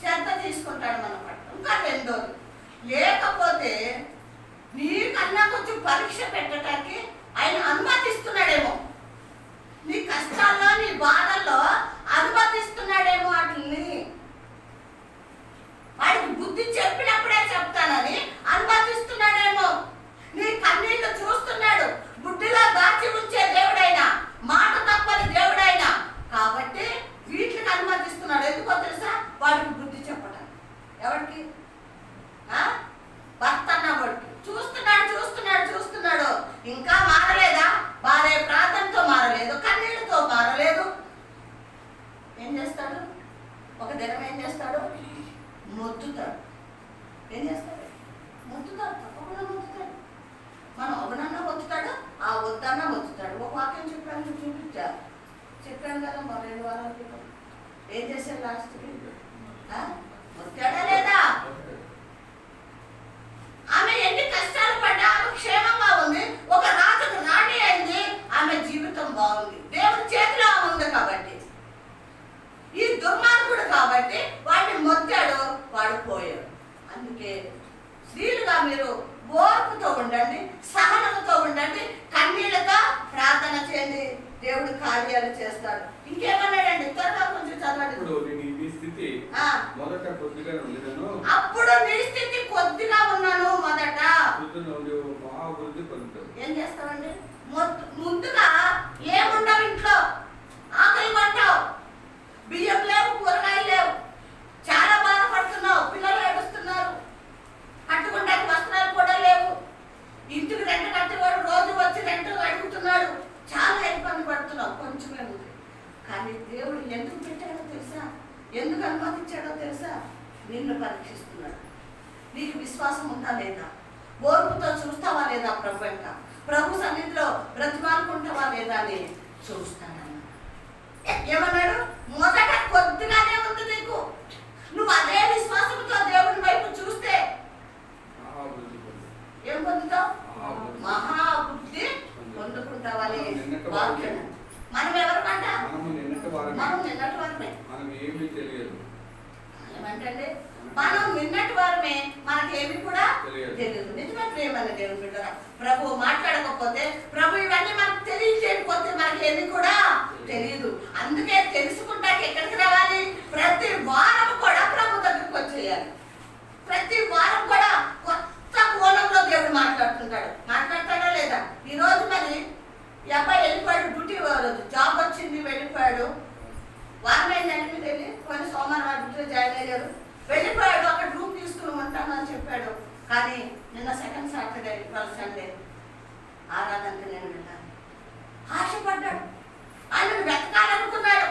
శ్రద్ధ తీసుకుంటాడు మన పట్ల. ఇంకా రెండోది, లేకపోతే నీకన్నా కొంచెం పరీక్ష పెట్టడానికి ఆయన అనుమతిస్తున్నాడేమో, నీ కష్టాల్లో నీ బాధల్లో అనుమతిస్తున్నాడేమో. వాటిని వాడికి బుద్ధి చెప్పినప్పుడే చెప్తానని అనుమతిస్తున్నాడేమో. నీ కన్నీళ్లు చూస్తున్నాడు, బుద్ధిలో దాచి ఉంచే దేవుడైనా, మాట తప్పని దేవుడైనా కాబట్టి వీటికి అనుమతిస్తున్నాడు. ఎందుకో తెలుసా? వాడికి బుద్ధి చెప్పడం. ఎవరికి? భర్త అన్నవాడికి. చూస్తున్నాడు చూస్తున్నాడు చూస్తున్నాడు, ఇంకా మారలేదా? భార్య ప్రార్థనతో మారలేదు, కన్నీళ్ళతో మారలేదు. ఏం చేస్తాడు? ఒక దినం ఏం చేస్తాడు? మొత్తుతాడు. ఏం చేస్తాడు? మొత్తుతాడు, తప్పకుండా మొత్తుతాడు. మనం అవునన్నా మొత్తుతాడు, ఆ వద్దన్నా మొత్తుతాడు. ఒక వాక్యం చెప్పాను, చెప్పాను కదా మరి 2 వారాల క్రితం. ఏం చేశాడు లాస్ట్కి? మొత్తాడా లేదా? ఆమె ఎన్ని కష్టాలు పడ్డా ఆమె క్షేమంగా ఉంది, ఒక రాజుకు రాణి అయింది, ఆమె జీవితం బాగుంది. దేవుడి చేతిలో ఉంది కాబట్టి. ఈ దుర్మార్గుడు కాబట్టి వాడిని మొత్తాడు, వాడు పోయాడు. అందుకే స్త్రీలుగా మీరు ఓర్పుతో ఉండండి, సహనంతో ఉండండి, కన్నీళ్లతో ప్రార్థన చేయండి, దేవుడు కార్యాలు చేస్తాడు. ఇంకేమన్నాడండి? త్వరగా కొంచెం చదవండి. మొదట కొద్దిగా ఉండేను, అప్పుడు నీ స్థితి కొద్దిగా ఉన్నాను మొదట. మహాభివృద్ధి పొందుతావు. ఏం చేస్తావండి? ముందుగా ఏముండవు ఇంట్లో, ఆకలి పట్టావు, బియ్యం లేవు, కూరగాయలు లేవు, చాలా బాధపడుతున్నావు, పిల్లలు ఏడుస్తున్నారు, కట్టుకుంటానికి వస్త్రాలు కూడా లేవు, ఇంటికి రెంట్ కట్టేవాడు రోజు వచ్చి రెంట్ అడుగుతున్నాడు, చాలా ఇబ్బంది పడుతున్నావు. కొంచెమే ఉంది. కానీ దేవుడు ఎందుకు పెట్టాడో తెలుసా? ఎందుకు అనుమతించాడో తెలుసా? నిన్ను పరీక్షిస్తున్నాడు. నీకు విశ్వాసం ఉందా లేదా? ఓర్పుతో చూస్తావా లేదా? ప్రభు వెంట ప్రభు సన్నిధిలో బ్రతిమాలుకుంటావా లేదా అని చూస్తానన్నా. ఏమన్నాడు? మొదట కొద్దిగానే ఉంది నీకు, నువ్వు అదే విశ్వాసంతో దేవుని వైపు చూస్తే ఏం పొందుతావు? మహాబుద్ధి పొందుకుంటావని వాక్యం. మనం ఎవరికంట? మనం నిన్నటి వారమే. ఏమంటే మనం నిన్నటి వారమే, మనకేమి కూడా తెలియదు. నిజమే ప్రేమన్న దేవుని బిడ్డరా, ప్రభు మాట్లాడకపోతే, ప్రభు ఇవన్నీ మనకు తెలియజేయకపోతే మనకేమి కూడా తెలియదు. అందుకే తెలుసుకుంటాక ఎక్కడికి రావాలి? ప్రతి వారం కూడా ప్రభు దగ్గరికి వచ్చేయాలి. ప్రతి చెప్పాడు. కానీ నిన్న సెకండ్ సాటర్డే ఇవాళ సండే ఆరాధనకి నేను వెళ్ళాను. ఆశపడ్డాడు, ఆయనను వెతకాలనుకున్నాడు.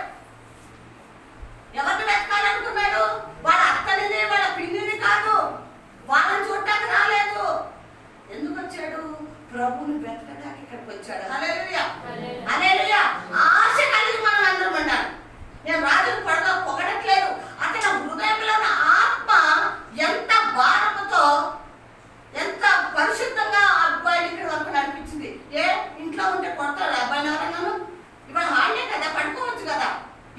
ఎవరిని వెతకాలనుకున్నాడు? వాళ్ళ అత్తనిని వాళ్ళ పిన్నిని కాదు, వాళ్ళని చూడటానికి రాలేదు. ఎందుకు వచ్చాడు? ప్రభుని వెతకడానికి ఇక్కడికి వచ్చాడు. హల్లెలూయా, హల్లెలూయా. ఆశ కలిగి మనం అందరం ఉండాలి. నేను రాజును పొగడట్లేదు. అతని హృదయంలో ఆత్మ ఎంత భారముతో, ఎంత పరిశుద్ధంగా ఆ అబ్బాయిని ఇక్కడ వరకు నడిపించింది. ఇంట్లో ఉంటే కొడతాడు అబ్బాయిని ఎవరన్నాను? ఇవాళ హాలిడే కదా, పడుకోవచ్చు కదా.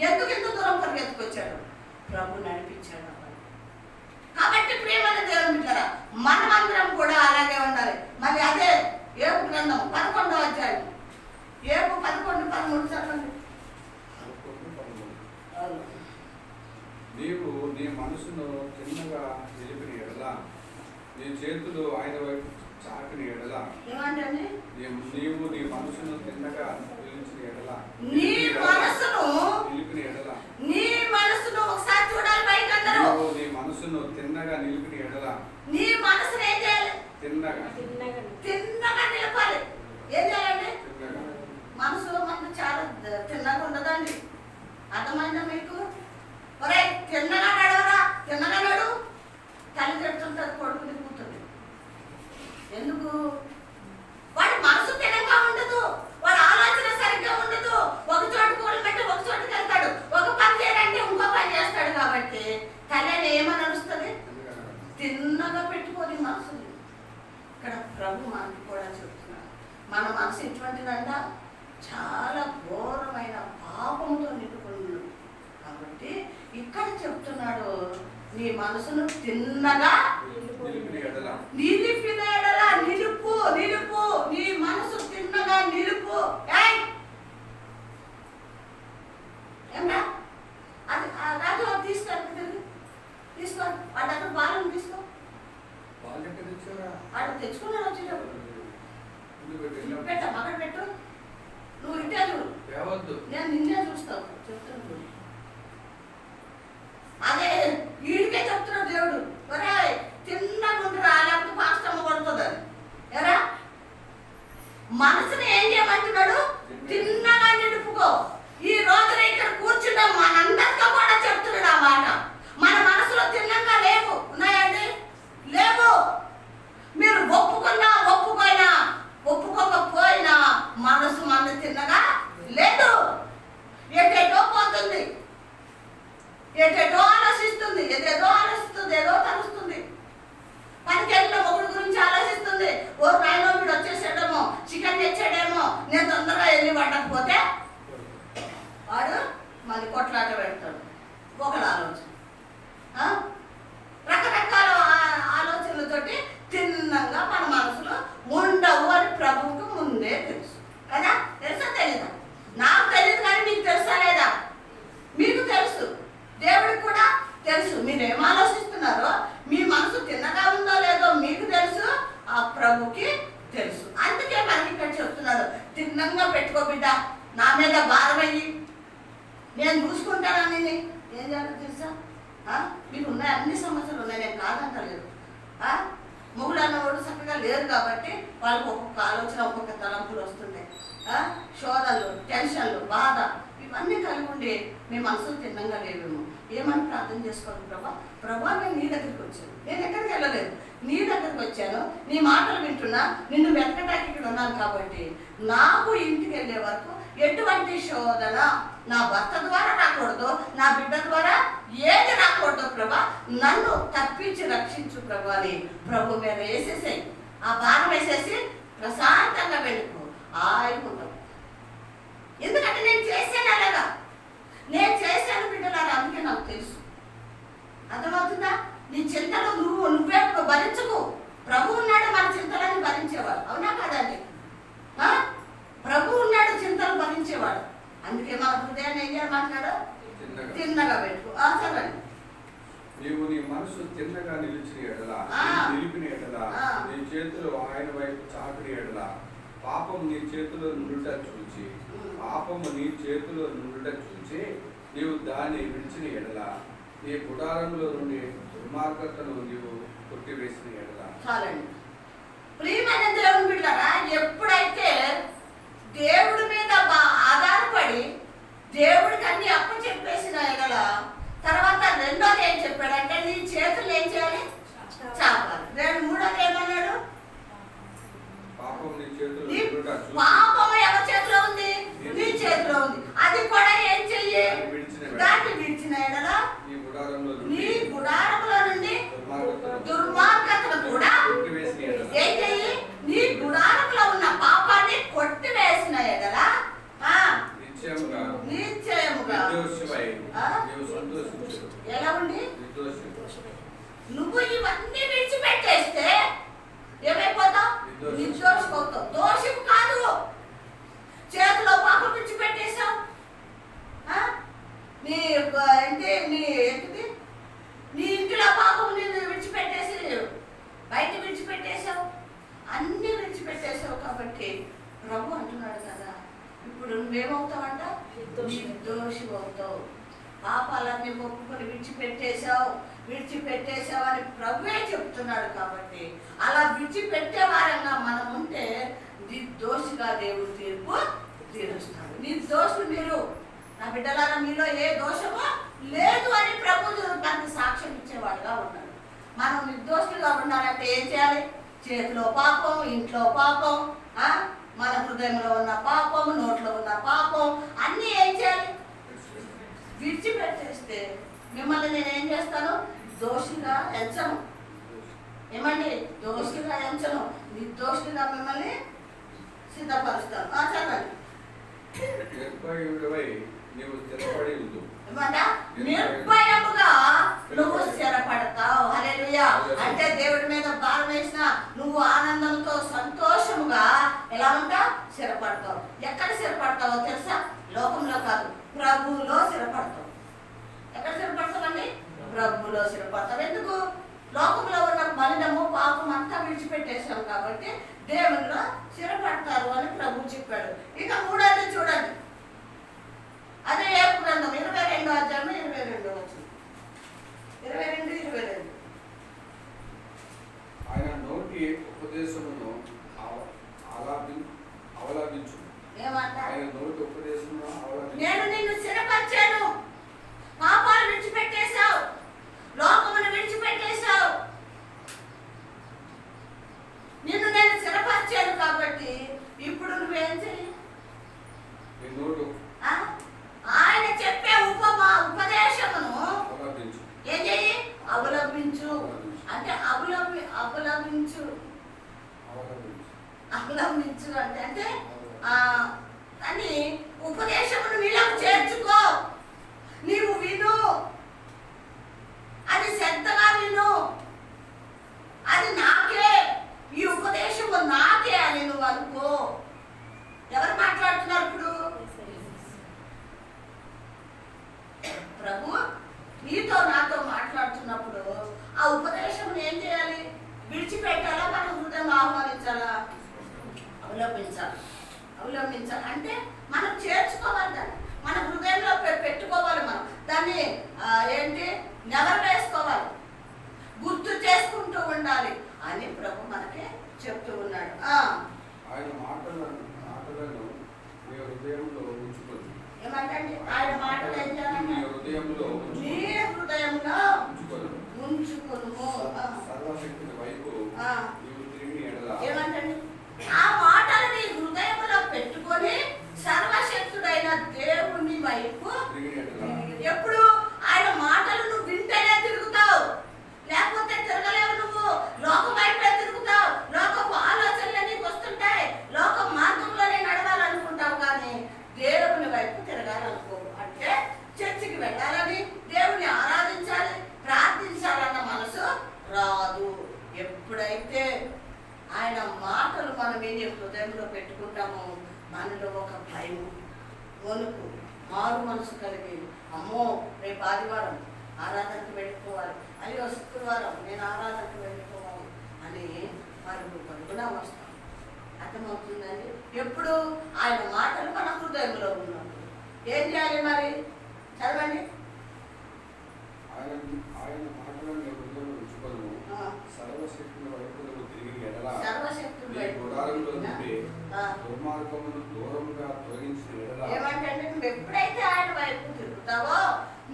ఎందుకు ఎంత దూరం పరిగెత్తుకొచ్చాడు? ప్రభు నడిపించాడు అబ్బాయి. కాబట్టి ప్రియమైన దేవుని బిడ్డలారా, మనమందరం కూడా అలాగే ఉండాలి. మరి అదే ఏపు గ్రంథం 11వ అధ్యాయం, ఏపు 11:13 చెప్పండి. నీవు నీ మనసును చిన్నగా నిలిపిన ఎడల, నీ చేతులు ఆయన వైపు చాపిన ఎడల, ఏమంటండి? నీవు నీ మనసును తిన్నగా నిలిచిన ఎడల, నీ మనసును నిలిపిన ఎడల, నీ మనసును ఒకసారి చూడాలి పైకి అందరూ. నీవు నీ మనసును తిన్నగా నిలిపిన ఎడల, నీ మనసును ఏం చేయాలి? తిన్నగా తిన్నగా నిలపాలి. ఏం చేయాలండి? తిన్నగా. మనసు మనకు చాలా తిన్నగా ఉండదండి. అర్థమైందా మీకు? ఒరే తిన్నగా నడవరా, తిన్నగా నడు. తల్లి చెప్తుంటుంది, కొడుకుని కూతుంది. ఎందుకు? వాడి మనసు తిన్నగా ఉండదు, వాడి ఆలోచన సరిగ్గా ఉండదు. ఒక చోటు కూడలు పెట్టి ఒక చోటుకి వెళ్తాడు, ఒక పని చేయాలంటే ఇంకో పని చేస్తాడు. కాబట్టి తల్లి ఏమని అరుస్తుంది? తిన్నగా పెట్టుకొని మనసుని. ఇక్కడ ప్రభు మనకి కూడా చెప్తున్నాడు, మన మనసు ఎటువంటిదంట? చాలా ఘోరమైన పాపంతో నిండుకున్నాడు. కాబట్టి ఇక్కడ చెప్తున్నాడు, నీ మనసును తిన్నగా నిలిపిన ఎడల, నిలుపు నిలుపు, నీ మనసు తిన్నగా నిలుపు. ఏమన్నా అది రాజు తీసుకోండి, తీసుకో. వాడి దగ్గర బాలను తీసుకో. వాడు తెచ్చుకున్నాడు వచ్చేటప్పుడు. పెట్ట అక్కడ పెట్టు. నువ్వు ఇట్టే చూడు, నేను నిన్నే చూస్తావు. చెప్తాను. అదే వీడికే చెప్తున్నాడు దేవుడు, ఒరే తిన్నగా ఉండరా, లేకపోతే పాస్టమ్మ కొడుతుంది అది. ఎరా మనసుని ఏం చేయమంటున్నాడు? తిన్నగా నిలుపుకో. ఈ రోజున ఇక్కడ కూర్చున్న మనందరితో కూడా చెప్తున్నాడు ఆ మాట. మన మనసులో తిన్నగా లేవు, ఉన్నాయండి? లేవు. మీరు ఒప్పుకున్నా ఒప్పుకోయినా ఒప్పుకోకపోయినా మనసు మన తిన్నగా లేదు. ఎటేటో పోతుంది, ఎటేటో ఆలోచిస్తుంది, ఏదేదో ఆలోచిస్తుంది, ఏదో తలుస్తుంది. పనికి వెళ్ళిన ఒకటి గురించి ఆలోచిస్తుంది. ఓ నాయనో వీడు వచ్చేసాడేమో, చికెన్ తెచ్చాడేమో, నేను తొందరగా వెళ్ళి పట్టకపోతే వాడు మళ్ళీ కొట్లాట పెడతాడు. ఒకళ్ళ ఆలోచన, రకరకాల ఆలోచనలతోటి తిన్నంగా మన మనసులో ఉండవు అని ప్రభువుకు ముందే తెలుసు కదా. తెలుసా తెలీదా? నాకు తెలియదు, కానీ మీకు తెలుసా లేదా? మీకు తెలుసు, దేవుడికి కూడా తెలుసు. మీరేం ఆలోచిస్తున్నారో, మీ మనసు తిన్నగా ఉందో లేదో మీకు తెలుసు, ఆ ప్రభుకి తెలుసు. అందుకే మనకి ఇక్కడ చెప్తున్నాడు, తిన్నంగా పెట్టుకో బిడ్డ, నా మీద భారమయ్యి నేను చూసుకుంటానని. ఏం చేయాలో తెలుసా? మీకు ఉన్నాయి, అన్ని సమస్యలు ఉన్నాయి, నేను కాదంటలేదు. మొగుడు అన్నవాడు చక్కగా లేరు కాబట్టి వాళ్ళకి ఒక్కొక్క ఆలోచన, ఒక్కొక్క తలంపులు వస్తుంటాయి. శోధనలు, టెన్షన్లు, బాధ ఇవన్నీ కలిగి ఉండి మీ మనసులు తిన్నంగా లేవేమో. ఏమని ప్రార్థన చేసుకోవాలి? ప్రభా నేను నీ దగ్గరికి వచ్చాను, నేను ఎక్కడికి వెళ్ళలేదు, నీ దగ్గరికి వచ్చాను, నీ మాటలు వింటున్నా, నిన్ను వెతకడానికి ఇక్కడ ఉన్నాను. కాబట్టి నాకు ఇంటికి వెళ్ళే వరకు ఎటువంటి శోధన నా భర్త ద్వారా రాకూడదు, నా బిడ్డ ద్వారా ఏది రాకూడదు ప్రభా, నన్ను తప్పించి రక్షించు ప్రభు అని ప్రభు మీద వేసేసాయి. ఆ భారం వేసేసి ప్రశాంతంగా వెళ్ళిపో, ఆయుకుంటాం. ఎందుకంటే నేను చేశాను అలాగా, నేను చేశాను బిడ్డలారా. అందుకే నాకు తెలుసు. అర్థమవుతుందా? నీ చింతలు నువ్వే భరించకు. ప్రభు ఉన్నాడు మన చింతలని భరించేవాడు. అవునా కాదండి? ప్రభు ఉన్నాడు చింతలు భరించేవాడు. అందుకే మన హృదయాన్ని ఏం చేయమంటున్నాడు? తిన్నగా పెట్టుకో. చదవండి. నీవు నీ మనసు తిన్నగా నిలిచిన ఎడల, నిలిపిన ఎడల, నీ చేతులు ఆయన వైపు చాపిన ఎడల, పాపం నీ చేతిలో నుండుట చూచి, పాపము నీ చేతిలో నుండుట చూచి నీవు దాన్ని విడిచిన ఎడల, నీ గుడారంలో నుండి దుర్మార్గతను నీవు కొట్టివేసి చాలండి. ప్రియమైన దేవుని బిడ్డలారా, ఎప్పుడైతే దేవుడి మీద ఆధారపడి దేవుడికి అన్ని అప్పచెప్పేసిన ఎడల తర్వాత రెండోది ఏం చెప్పాడంటే నీ చేతులు ఏం చేయాలి? చాపాలి. మూడోది ఏమన్నాడు? పాపం ఎవరి చేతిలో ఉంది? నీ చేతిలో ఉంది. అది కూడా ఏం చెయ్యి? దాన్ని విడిచిన ఎడల నీ గుడారంలో నుండి దుర్మార్గతను కూడా ఏం చెయ్యి? నీ గుడారంలో ఉన్న పాపాన్ని కొట్టివేసిన ఎడల నిశ్చయముగా ఎలా ఉండి నువ్వు ఇవన్నీ విడిచిపెట్టేస్తే ఏమైపోతావు? నిర్దోషిపోతావు. దోషం కాదు, చేతిలో పాపం విడిచిపెట్టేశావు. నీ ఏంటిది నీ ఇంటిలో పాపం నేను విడిచిపెట్టేసి బయట విడిచిపెట్టేశావు, అన్ని విడిచిపెట్టేశావు. కాబట్టి ప్రభు అంటున్నాడు కదా, ఇప్పుడు నువ్వేమవుతావంట? నిర్దోషి అవుతావు. పాపాలన్నీ ఒప్పుకొని విడిచిపెట్టేశావు అని ప్రభువే చెప్తున్నాడు. కాబట్టి అలా విడిచిపెట్టే వారంగా మనం ఉంటే నిర్దోషిగా దేవుడు తీర్పు తీరుస్తాడు. నిర్దోషులు మీరు నా బిడ్డలారా, మీలో ఏ దోషమో లేదు అని ప్రభు దానికి సాక్ష్యం ఇచ్చేవాడుగా ఉన్నాడు. మనం నిర్దోషులుగా ఉండాలంటే ఏం చేయాలి? చేతిలో పాపం, ఇంట్లో పాపం, మన హృదయంలో ఉన్న పాపం, నోట్లో ఉన్న పాపం అన్నీ ఏం చేయాలి? విడిచిపెట్టేస్తే మిమ్మల్ని నేను ఏం చేస్తాను? దోషిగా ఎంచను. ఏమండి? దోషిగా ఎంచను, నిర్దోషిగా మిమ్మల్ని సిద్ధపరుస్తాను. చదవండి. నిర్భయముగా నువ్వు స్థిరపడతావు. హల్లెలూయా. అంటే దేవుడి మీద భారం వేసిన నువ్వు ఆనందంతో సంతోషముగా ఎలా ఉంటావు? స్థిరపడతావు. ఎక్కడ స్థిరపడతావో తెలుసా? లోకంలో కాదు, ప్రభువులో స్థిరపడతావు. ఎక్కడ స్థిరపడతావండి? ప్రభువులో స్థిరపడతావు. ఎందుకు? లోకంలో ఉన్న మలినము పాపం అంతా విడిచిపెట్టేశాం కాబట్టి దేవునిలో స్థిరపడతారు అని ప్రభు చెప్పాడు. ఇక మూడోది చూడండి, అదే ఏపు గ్రంథం 22వ అధ్యాయం 22వ వచనం. 22 ఆయన నోటి ఉపదేశమును అవలంబించు. ఏమంట? ఆయన నోటి ఉపదేశమును అవలంబించు. నేను నిన్ను స్థిరపరిచాను. పాపాలు విడిచిపెట్టేశావు, లోకమును విడిచిపెట్టేశావు. నిన్ను నేను స్థిరపరిచాను కాబట్టి ఇప్పుడు నువ్వేం చెయ్యి? ఆయన చెప్పే ఉపదేశమును ఏం చెయ్యి? అవలంబించు. అంటే అవలంబించు అంటే అని ఉపదేశమును నీలోకి చేర్చుకో. నీవు విను, అది శ్రద్ధగా విను. అది నాకే, ఈ ఉపదేశము నాకే అని నువ్వు అనుకో. ఎవరు మాట్లాడుతున్నారు ఇప్పుడు? ప్రభు నీతో నాతో మాట్లాడుతున్నప్పుడు ఆ ఉపదేశం ఏం చేయాలి? విడిచిపెట్టాలా? మన హృదయం ఆహ్వానించాలా? అవలంబించాలి. అంటే మనం చేర్చుకోవాలి, దాన్ని మన హృదయంలో పెట్టుకోవాలి. మనం దాన్ని నెవరు వేసుకోవాలి, గుర్తు చేసుకుంటూ ఉండాలి అని ప్రభు మనకి చెప్తూ ఉన్నాడు. ఆయన మాటలను మీ హృదయంలో ఉంచుకోండి. ఏమంటే ఆయన మాటలు ఏం చేయాలి? నీ హృదయంలో ఉంచుకొను. సర్వశక్తుని వైపు ఏమంటండి? ఆ మాటలు నీ హృదయంలో పెట్టుకొని సర్వశక్తుడైన దేవుని వైపు. ఎప్పుడు ఆయన మాటలు నువ్వు వింటేనే తిరుగుతావు, లేకపోతే తిరగలేవు. నువ్వు లోకం వైపే తిరుగుతావు. లోకపు ఆలోచనలు నీకు వస్తుంటాయి. లోక మార్గంలోనే నడవాలనుకుంటావు, కానీ దేవుని వైపు తిరగాలనుకో. అంటే చర్చికి వెళ్ళాలని, దేవుని ఆరాధించాలి, ప్రార్థించాలన్న మనసు రాదు. ఎప్పుడైతే ఆయన మాటలు మనం విని హృదయంలో పెట్టుకుంటామో మనలో ఒక భయం, వణుకు, మారు మనసు కలిగి, అమ్మో రేపు ఆదివారం ఆరాధనకు వెళ్ళిపోవాలి, అయ్యో శుక్రవారం నేను ఆరాధనకు వెళ్ళిపోవాలి అని పరుగున వస్తాం. అర్థమవుతుందండి? ఎప్పుడు ఆయన మాటలు మన హృదయంలో ఉన్నప్పుడు ఏం చేయాలి మరి? చదవండి. ఆయన మాటలను హృదయంలో ఉంచుకొను, సర్వశక్తుని వైపు ఎడల సర్వశక్తుడు నీ గుడారంలో నుండి దుర్మార్గమును దూరముగా తొలగించిన ఎడల ఏమంటే నువ్వు ఎప్పుడైతే ఆయన వైపు తిరుగుతావో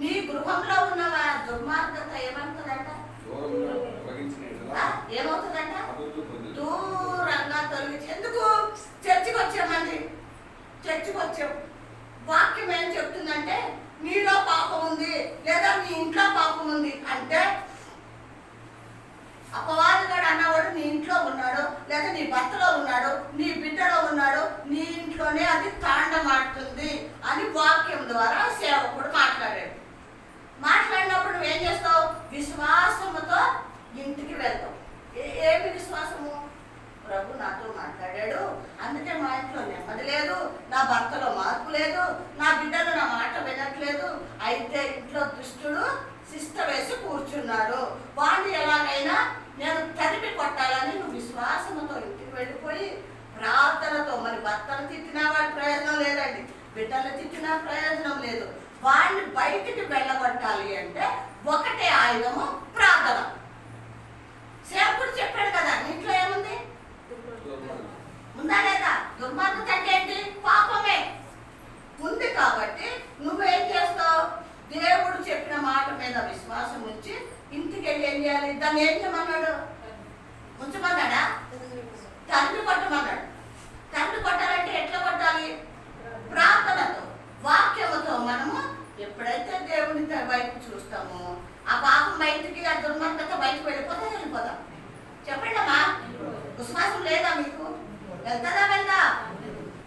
నీ గృహంలో ఉన్న దుర్మార్గత ఏమవుతుందంట? దూరముగా తొలగించిన ఎడల ఏమవుతుందంట? అభివృద్ధి పొందుదు. దూరంగా తొలగించి. ఎందుకు చర్చికి వచ్చామండి? చర్చికి వచ్చాం. వాక్యం ఏం చెప్తుందంటే నీలో పాపం ఉంది లేదా నీ ఇంట్లో పాపం ఉంది అంటే అపవాదిగాడు అన్నవాడు నీ ఇంట్లో ఉన్నాడు లేదా నీ భర్తలో ఉన్నాడు నీ బిడ్డలో ఉన్నాడు నీ ఇంట్లోనే అది తాండమాడుతుంది అని వాక్యం ద్వారా సేవకుడు మాట్లాడాడు. మాట్లాడినప్పుడు నువ్వేం చేస్తావు? విశ్వాసముతో ఇంటికి వెళ్తావు. ఏమి విశ్వాసము? ప్రభు నాతో మాట్లాడాడు, అందుకే మా ఇంట్లో నెమ్మది లేదు, నా భర్తలో మార్పు లేదు, నా బిడ్డలు నా మాట వినట్లేదు, అయితే ఇంట్లో దుష్టుడు శిష్ట వేసి కూర్చున్నాడు, వాడిని ఎలాగైనా నేను తరిమి కొట్టాలని నువ్వు విశ్వాసంతో ఇంటికి వెళ్ళిపోయి ప్రార్థనతో, మరి భర్తను తిట్టినా వాడి ప్రయోజనం లేదండి, బిడ్డలు తిట్టినా ప్రయోజనం లేదు, వాడిని బయటికి వెళ్ళగొట్టాలి అంటే ఒకటే ఆయుధము ప్రార్థన. సేవకుడు చెప్పాడు కదా, ఇంట్లో ఏముంది? ఉందా లేదా? దుర్మార్గత అంటే ఏంటి? పాపమే ఉంది. కాబట్టి నువ్వేం చేస్తావు? దేవుడు చెప్పిన మాట మీద విశ్వాసం ఉంచి ఇంటికి వెళ్ళి ఏం చేయాలి? దాన్ని ఏం చేయమన్నాడు? ఉంచమన్నాడా? తరిమి కొట్టమన్నాడు. తరిమి కొట్టాలంటే ఎట్లా కొట్టాలి? ప్రార్థనతో, వాక్యముతో. మనము ఎప్పుడైతే దేవుని వైపు చూస్తామో ఆ పాపం బయటికి, ఆ దుర్మార్గత బయటకు వెళ్ళిపోతాం. చెప్పండి అమ్మా, విశ్వాసం లేదా మీకు? వెళ్తుందా?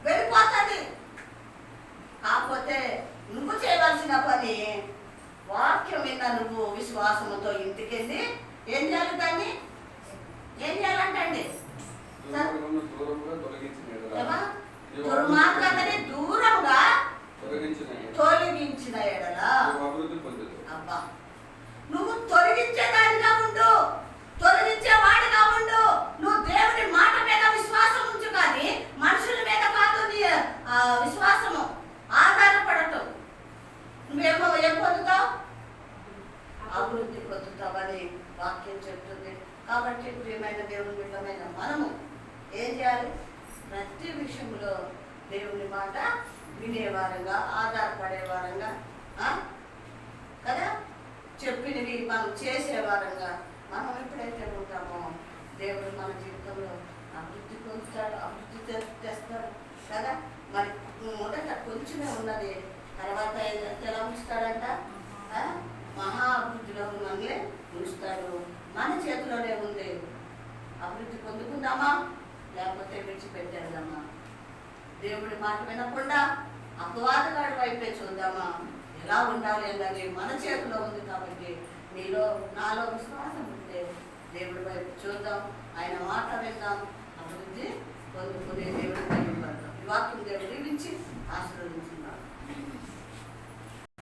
వెళ్ళిపోతుంది. కాకపోతే నువ్వు చేయవలసిన పని వాక్యం విన్న నువ్వు విశ్వాసముతో ఇంటికి వెళ్ళి ఏం చేయాలి? దాన్ని ఏం చేయాలంటండి? దుర్మార్గతని దూరంగా తొలగించిన ఎడల అబ్బా, నువ్వు తొలగించేదానిగా ఉండు, తొలగించేవాడిగా ఉండు. నువ్వు దేవుని మాట మీద విశ్వాసం ఉంచు, కానీ మనుషుల మీద కాదు నీ విశ్వాసము ఆధారపడటం. నువ్వేమో ఏం పొందుతావు? అభివృద్ధి పొందుతావని వాక్యం చెప్తుంది. కాబట్టి ప్రియమైన దేవుని బిడ్డమైన మనము ఏం చేయాలి? ప్రతి విషయంలో దేవుని మాట వినేవారంగా, ఆధారపడేవారంగా, కదా, చెప్పినవి మనం చేసేవారంగా మనం ఎప్పుడైతే ఉంటామో దేవుడు మన జీవితంలో అభివృద్ధి పొందుతాడు, అభివృద్ధి తెస్తాడు కదా. మరి మొదట కొంచెమే ఉన్నది, తర్వాత ఎలా ఉంచుతాడంట? మహా అభివృద్ధిలో మనల్ని ఉంచుతాడు. మన చేతిలోనే ఉంది. అభివృద్ధి పొందుకుందామా లేకపోతే విడిచిపెట్టేద్దామా? దేవుడి మాట వినకుండా అపవాదగాడి వైపే చూద్దామా? ఎలా ఉండాలి అన్నది మన చేతిలో ఉంది. కాబట్టి నీలో నాలో విశ్వాసం ఉంటే దేవుడి వైపు చూద్దాం, ఆయన మాట విందాం, అభివృద్ధి